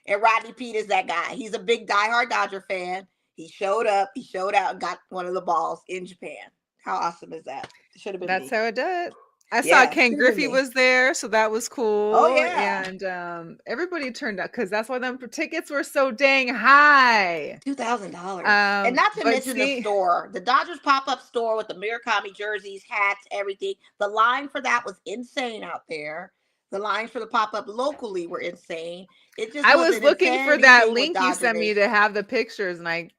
And Rodney Peete is that guy. He's a big diehard Dodger fan. He showed up, he showed out and got one of the balls in Japan. How awesome is that? It should have been That's me. how it did. I saw Ken Griffey was there, so that was cool. Oh, yeah. And everybody turned out because that's why them tickets were so dang high. $2,000. And not to mention the store. The Dodgers pop-up store with the Murakami jerseys, hats, everything. The line for that was insane out there. The lines for the pop-up locally were insane. I was looking for that link you sent me to have the pictures, and I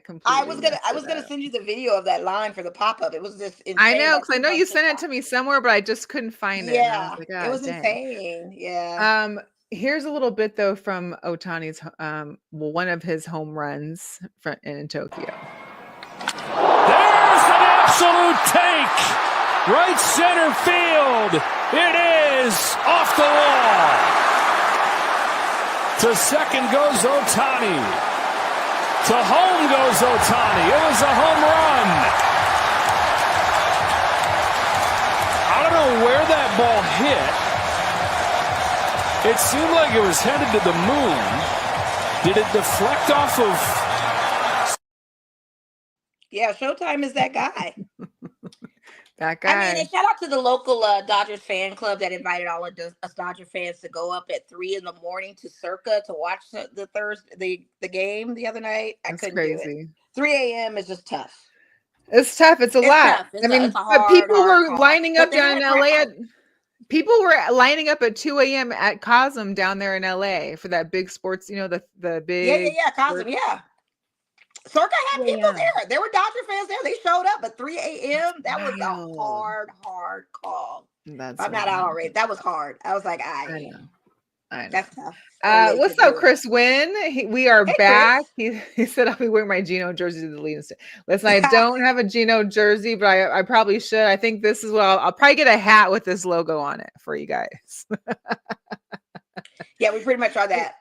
completely. I was gonna send you the video of that line for the pop-up. It was just insane. I know, because I know you sent it to me somewhere, but I just couldn't find it. Yeah, like, it was insane. Yeah. Here's a little bit though from Ohtani's one of his home runs in Tokyo. There's an absolute take. Right center field. It is off the wall. To second goes Ohtani. To home goes Ohtani. It was a home run. I don't know where that ball hit. It seemed like it was headed to the moon. Did it deflect off of... Yeah, Showtime is that guy. That guy. I mean, and shout out to the local Dodgers fan club that invited all of us Dodger fans to go up at 3 a.m. to Circa to watch the game the other night. I couldn't do it. 3 a.m. is just tough. It's tough. It's a lot. But people were lining up down in LA. People were lining up at 2 a.m. at Cosm down there in LA for that big sports. The big. Yeah, Cosm. Yeah. Circa had people there. There were Dodger fans there. They showed up at 3 a.m. That was a hard call. I'm not out already. That was hard. I was like, I know. That's tough. What's up, Chris Wynn? We are back. He said I'll be wearing my Geno jersey to the lead. Listen, I don't have a Geno jersey, but I probably should. I think this is what I'll probably get a hat with this logo on it for you guys. Yeah, we pretty much are that.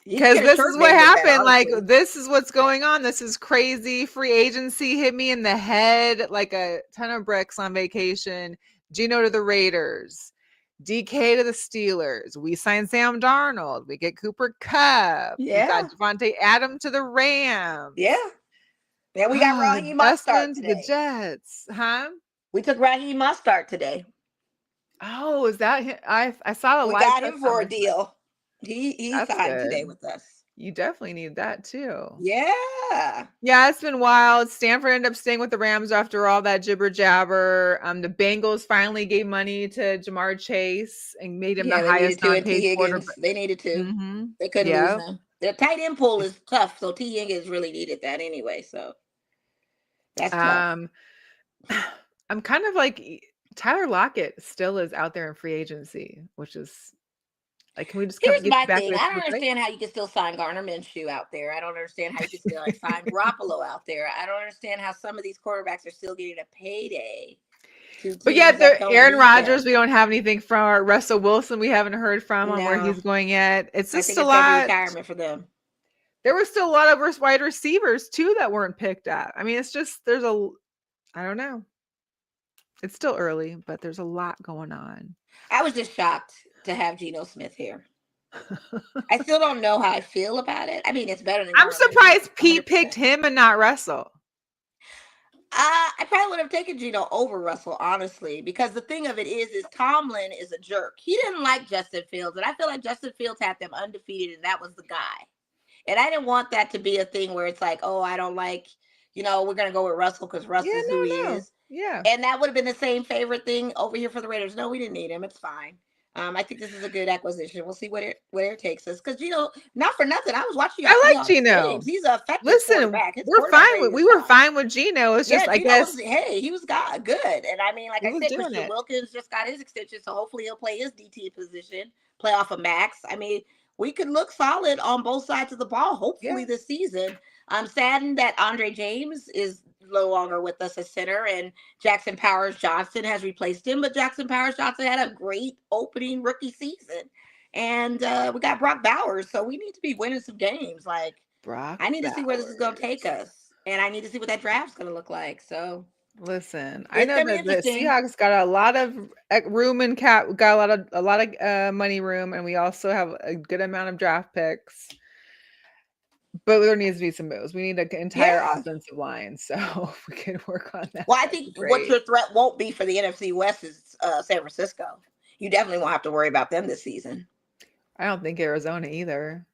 Because this is what happened. Like, this is what's going on. This is crazy. Free agency hit me in the head like a ton of bricks on vacation. Geno to the Raiders. DK to the Steelers. We signed Sam Darnold. We get Cooper Kupp. Yeah. We got Devontae Adams to the Rams. Yeah. Yeah, we got The Raheem best Mostert win to the today. Jets, huh? We took Raheem Mostert today. Oh, is that him? I saw a We live got him touchdown for a this morning. deal. He That's signed today good. with us. You definitely need that too. Yeah. Yeah, it's been wild. Stanford ended up staying with the Rams after all that jibber jabber. The Bengals finally gave money to Jamar Chase and made him the Yeah, they needed highest to, on and T. paid Higgins. quarterback. They needed to. Mm-hmm. They couldn't lose Yeah. them. Their tight end pool is tough, so T. Higgins really needed that anyway. So that's tough. I'm kind of like Tyler Lockett still is out there in free agency, which is like, can we just Here's get my you back thing. to I don't the play? understand how you can still sign Garner Minshew out there. I don't understand how you can still sign Garoppolo out there. I don't understand how some of these quarterbacks are still getting a payday to But yeah, teams that don't Aaron need Rodgers, them. we don't have anything from. Or Russell Wilson, we haven't heard from on where No, he's going yet. It's I just think a it's going to be lot. retirement for them. There were still a lot of wide receivers too that weren't picked up. I mean, it's just I don't know. It's still early, but there's a lot going on. I was just shocked to have Geno Smith here. I still don't know how I feel about it. I mean, it's better than I'm Garner Minshew, surprised Pete 100%. picked him and not Russell. I probably would have taken Geno over Russell, honestly, because the thing of it is Tomlin is a jerk. He didn't like Justin Fields, and I feel like Justin Fields had them undefeated, and that was the guy. And I didn't want that to be a thing where it's like, oh, I don't like, we're going to go with Russell because Russ is who he is. Yeah. And that would have been the same favorite thing over here for the Raiders. No, we didn't need him. It's fine. I think this is a good acquisition. We'll see where it takes us. Because not for nothing, I was watching y'all I like Seahawks Geno. games. He's an effective Listen, quarterback. His we're quarterback fine. rating We is were high. fine with Geno. It's just, I guess, he was good. And I mean, like he I was said, doing Christian it. Wilkins just got his extension, so hopefully he'll play his DT position, play off of Max. I mean, we could look solid on both sides of the ball, hopefully this season. I'm saddened that Andre James is no longer with us as center, and Jackson Powers Johnson has replaced him. But Jackson Powers Johnson had a great opening rookie season, and we got Brock Bowers, so we need to be winning some games. Like I need to see where this is going to take us, and I need to see what that draft's going to look like. So listen, I it's know going to be that the interesting. Seahawks got a lot of room and cap, got a lot of money room, and we also have a good amount of draft picks. But there needs to be some moves. We need an entire offensive line, so if we can work on that. Well, I think what your threat won't be for the NFC West is San Francisco. You definitely won't have to worry about them this season. I don't think Arizona either.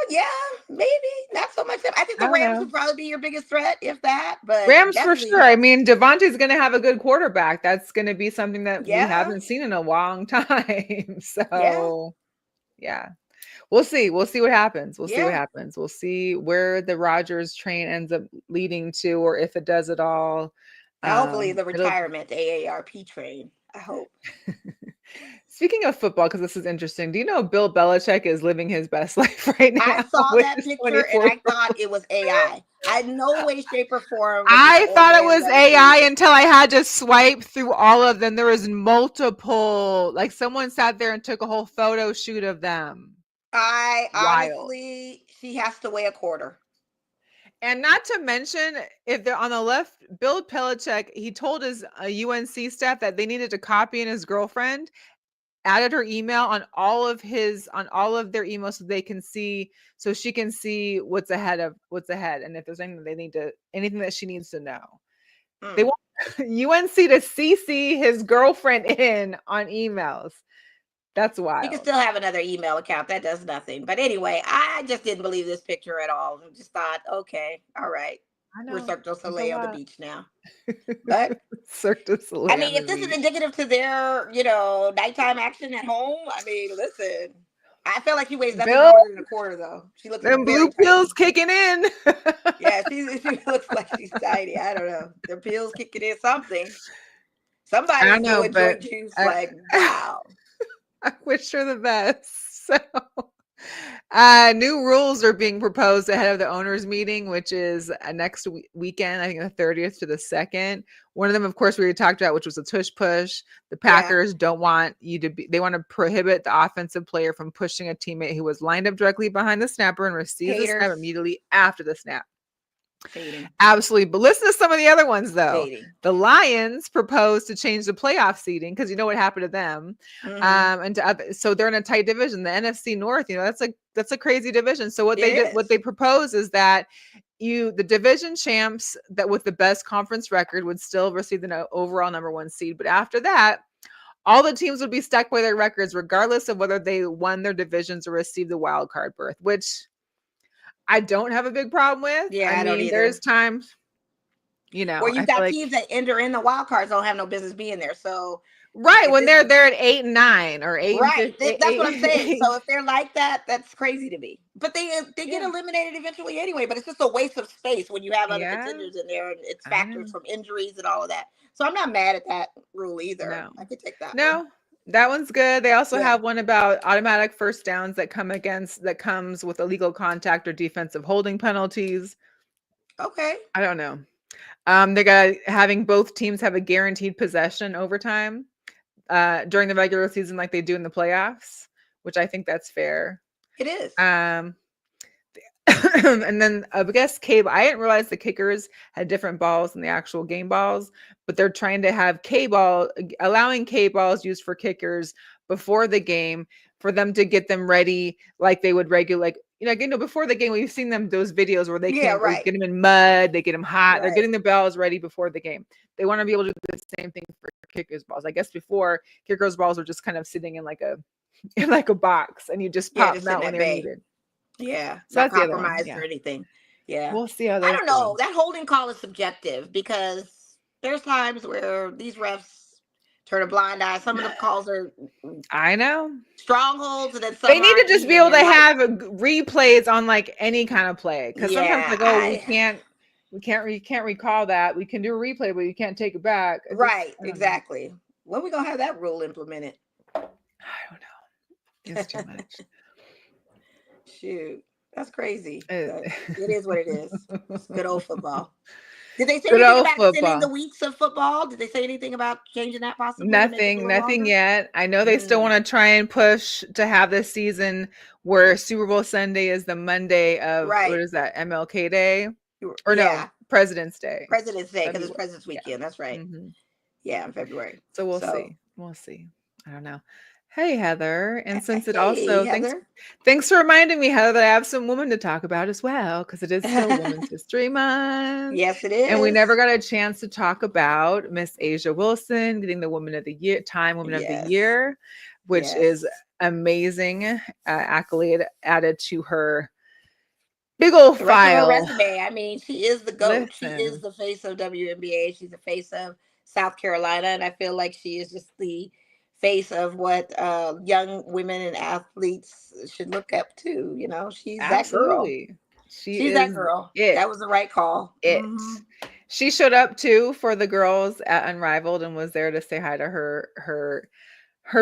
Yeah, maybe not so much. I think the Rams would probably be your biggest threat, if that. But Rams for sure. I mean, Devontae's going to have a good quarterback. That's going to be something that we haven't seen in a long time. So, yeah. We'll see. We'll see what happens. We'll see what happens. We'll see where the Rodgers train ends up leading to, or if it does at all. Hopefully the retirement, the AARP train. I hope. Speaking of football, because this is interesting, do you know Bill Belichick is living his best life right now? I saw that picture and I thought it was AI. I had no way, shape, or form. I thought it was AI until I had to swipe through all of them. There was multiple, like someone sat there and took a whole photo shoot of them. Honestly, she has to weigh a quarter. And not to mention, if they're on the left, Bill Belichick, he told his UNC staff that they needed to copy in his girlfriend, added her email on all of their emails so she can see what's ahead, and if there's anything that she needs to know. They want UNC to CC his girlfriend in on emails. That's wild. You can still have another email account. That does nothing. But anyway, I just didn't believe this picture at all. I just thought, okay, all right. We're Cirque du Soleil on the beach now. But Cirque du Soleil. I mean, if this is indicative to their, nighttime action at home, I mean, listen. I feel like she weighs nothing more than a quarter, though. She looks them blue pills kicking in. Yeah, she looks like she's tiny. I don't know. Their pills kicking in something. Somebody's doing joint juice. Wow. I wish her the best. So, new rules are being proposed ahead of the owners' meeting, which is next weekend. I think the 30th to the 2nd. One of them, of course, we already talked about, which was a tush push. The Packers don't want you to be. They want to prohibit the offensive player from pushing a teammate who was lined up directly behind the snapper and receives the snap immediately after the snap. Fading. Absolutely. But listen to some of the other ones, though. Fading. The Lions proposed to change the playoff seeding because you know what happened to them. So they're in a tight division. The NFC North, that's a crazy division. So what they propose is that the division champs that with the best conference record would still receive the overall number 1 seed. But after that, all the teams would be stuck by their records, regardless of whether they won their divisions or received the wild card berth, which I don't have a big problem with. Yeah, I don't either. There's times, where you've got teams that enter in the wild cards don't have no business being there. So right when they're there at 8 and 9 or 8, right, and that's what I'm saying. So if they're like that, that's crazy to me. But they get eliminated eventually anyway. But it's just a waste of space when you have other contenders in there, and it's factors from injuries and all of that. So I'm not mad at that rule either. No. I could take that. No, that one's good. They also have one about automatic first downs that comes with illegal contact or defensive holding penalties. Okay. I don't know. They got having both teams have a guaranteed possession overtime during the regular season, like they do in the playoffs, which I think that's fair. It is. And then I guess I didn't realize the kickers had different balls than the actual game balls, but they're trying to have allowing K balls used for kickers before the game for them to get them ready like they would regular, before the game. We've seen those videos where they get them in mud, they get them hot, they're getting the balls ready before the game. They want to be able to do the same thing for kickers balls. I guess before, kickers balls were just kind of sitting in like a box, and you just pop them out when they're needed. Yeah, so not compromised or anything. Yeah, we'll see how that. I don't know. That holding call is subjective because there's times where these refs turn a blind eye. Some of the calls are, I know, strongholds, and then they need to just be able to have replays on like any kind of play, because sometimes we can't recall that. We can do a replay, but you can't take it back. Right, exactly. When are we gonna have that rule implemented? I don't know. It's too much. Shoot, that's crazy. It is what it is. It's good old football. Did they say anything about extending the weeks of football? Did they say anything about changing that possibly? Nothing yet. I know they still want to try and push to have this season where Super Bowl Sunday is the Monday of what is that, MLK Day? Or no, President's Day. President's Day, because it's President's Weekend. Yeah. That's right. Mm-hmm. Yeah, in February. So we'll see. We'll see. I don't know. Hey, Heather. And since it also, thanks for reminding me, Heather, that I have some women to talk about as well, because it is still Women's History Month. Yes, it is. And we never got a chance to talk about Miss Asia Wilson getting the Woman of the Year, Time Woman of the Year, which is amazing accolade added to her big old file. Resume. I mean, she is the GOAT. She is the face of WNBA. She's the face of South Carolina. And I feel like she is just the face of what young women and athletes should look up to. She's that girl. She's that girl. That was the right call. She showed up too for the girls at Unrivaled and was there to say hi to her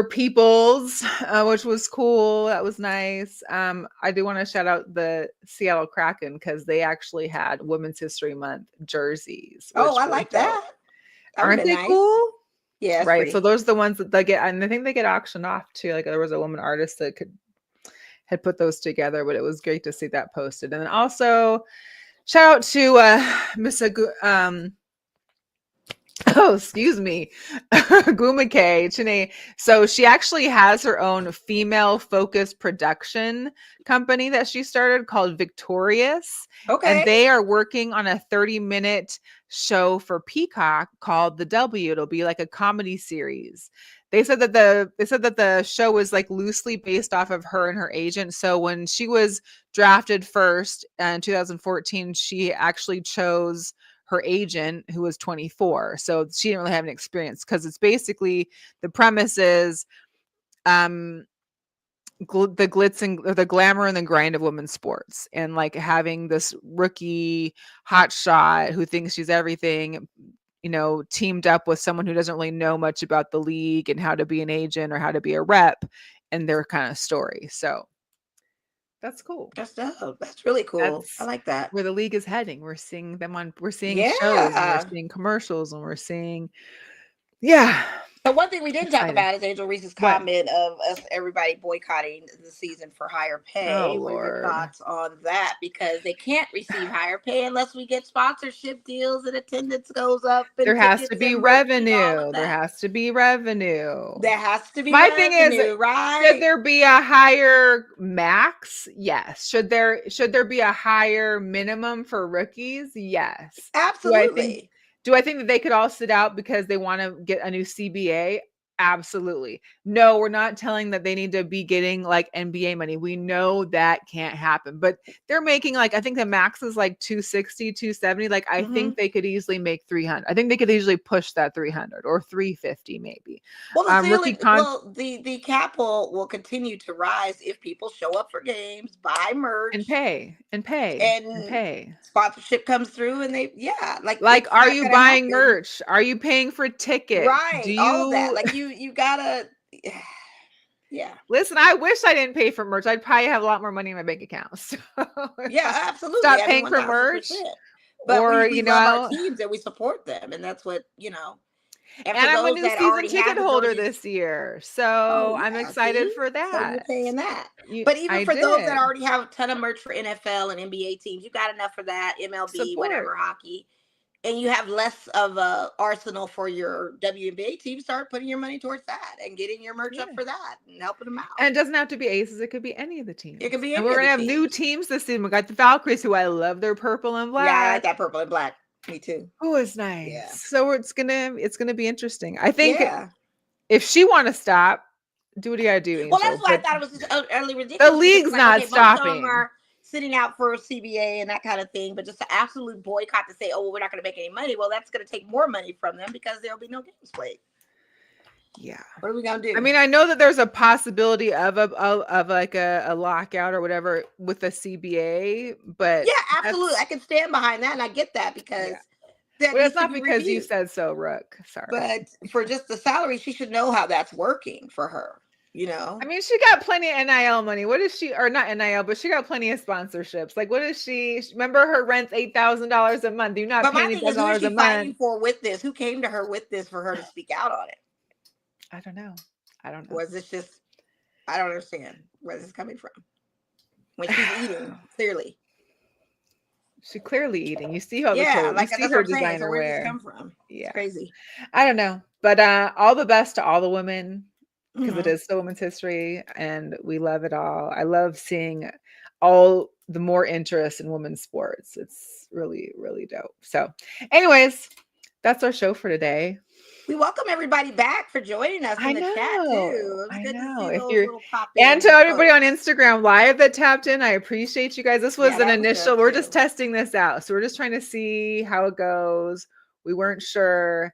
peoples, which was cool. That was nice. I do want to shout out the Seattle Kraken, because they actually had Women's History Month jerseys. Oh, I like that. Aren't they cool? Yeah, right. Pretty. So those are the ones that they get, and I think they get auctioned off too. Like there was a woman artist that had put those together, but it was great to see that posted. And then also shout out to Miss Gumake Chine. So she actually has her own female-focused production company that she started called Victorious. Okay. And they are working on a 30-minute show for Peacock called The W. It'll be like a comedy series. They said that the show was like loosely based off of her and her agent. So when she was drafted first in 2014, she actually chose her agent, who was 24. So she didn't really have an experience, because it's basically, the premise is the glitz and the glamour and the grind of women's sports, and like having this rookie hotshot who thinks she's everything, teamed up with someone who doesn't really know much about the league and how to be an agent or how to be a rep, and their kind of story. So that's cool. That's dope. That's really cool. I like that. Where the league is heading. We're seeing shows, and we're seeing commercials, and we're seeing, So So one thing we didn't talk Excited. about is Angel Reese's What? comment of us everybody boycotting the season for higher pay. Oh, What are your Lord. thoughts on that? Because they can't receive higher pay unless we get sponsorship deals and attendance goes up and There has to tickets be and merch and all revenue. of There that. has to be revenue. There has to be My thing is, revenue, should right? there be a higher max? Yes. Should there be a higher minimum for rookies? Yes. Absolutely. Do I think that they could all sit out because they want to get a new CBA? Absolutely. No, we're not telling that they need to be getting like NBA money. We know that can't happen, but they're making like, I think the max is like 260, 270. Like, I think they could easily make 300. I think they could easily push that 300 or 350 maybe. Well, the ceiling, Rookie the cap will continue to rise if people show up for games, buy merch, and pay. Sponsorship comes through, and like it's Are not you gonna buying happen. merch? Are you paying for tickets? Right, all of that. Like you gotta, yeah. Listen, I wish I didn't pay for merch. I'd probably have a lot more money in my bank account. So Yeah, absolutely. Stop paying for merch, But or we love our teams and we support them, and that's what And And for I'm a those new that season already have ticket the holder jerseys, this year, so I'm excited see? for So you're that. paying that. But even I for those that did. already have a ton of merch for NFL and NBA teams, you got enough for that, MLB, Support. whatever, hockey, and you have less of a arsenal for your WNBA team, start putting your money towards that and getting your merch up for that and helping them out. And it doesn't have to be Aces; it could be any of the teams. It could be And any we're of gonna the have new teams this season. We got the Valkyries, who I love their purple and black. Yeah, I like that purple and black. Me too. Oh, it's nice. Yeah. So it's gonna be interesting. I think Yeah. if she want to stop, do what you gotta do, Angel. Well, that's why I but thought it was just utterly ridiculous. the league's because, not most of them stopping. are sitting out for CBA and that kind of thing, but just an absolute boycott to say, "Oh, well, we're not going to make any money." Well, that's going to take more money from them because there'll be no games played. Yeah. What are we gonna do? I mean, I know that there's a possibility of like a lockout or whatever with the CBA, but yeah, absolutely, I can stand behind that, and I get that because that well, needs it's to not be because you reviewed. said so, Rook. Sorry, But for just the salary, she should know how that's working for her. I mean, she got plenty of NIL money. What is she, or not NIL, but she got plenty of sponsorships. Like, what is she? Remember, her rent's $8,000 a month. Do not But pay my me thing is, who is $8,000 a she fighting month. for with this? Who came to her with this for her to speak out on it? I don't know. Was this just? I don't understand where this is coming from. When she's eating, clearly. She's clearly eating. You see how like you see that's her what I'm saying. designer So where did wear. this come from? Yeah, It's crazy. I don't know, but all the best to all the women because it Mhm. is still Women's History, and we love it all. I love seeing all the more interest in women's sports. It's really, really dope. So, anyways, that's our show for today. We welcome everybody back for joining us in the chat too. It was good to see those little pop in. And to everybody on Instagram Live that tapped in, I appreciate you guys. This was an initial. We're just testing this out, so we're just trying to see how it goes. We weren't sure.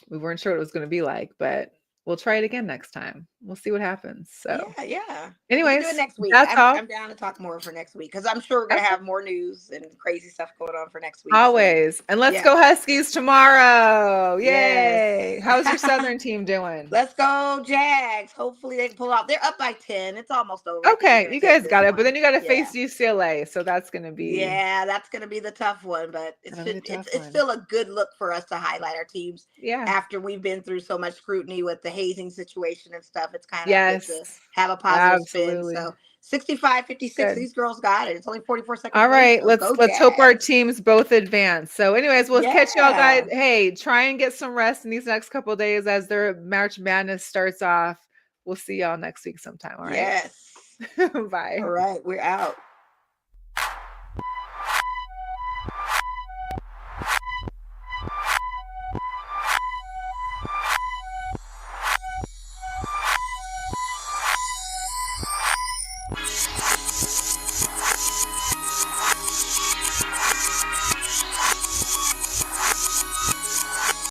We weren't sure what it was going to be like, but we'll try it again next time. We'll see what happens. So yeah. Anyways, do it next week. That's all. I'm down to talk more for next week because I'm sure we're gonna have more news and crazy stuff going on for next week. Always. So, and let's go Huskies tomorrow. Yay. Yes. How's your Southern team doing? Let's go Jags. Hopefully they can pull off. They're up by 10. It's almost over. Okay, you guys got it. But then you got to face UCLA. So that's going to be. Yeah, that's going to be the tough one. But it's still a good look for us to highlight our teams. Yeah. After we've been through so much scrutiny with the hazing situation and stuff, it's kind of good to have a positive spin. So 65-56, these girls got it. It's only 44 seconds. All right, so let's hope our teams both advance. So anyways, we'll catch y'all guys. Hey, try and get some rest in these next couple of days as their March Madness starts off. We'll see y'all next week sometime. All right. Yes. Bye. All right, we're out.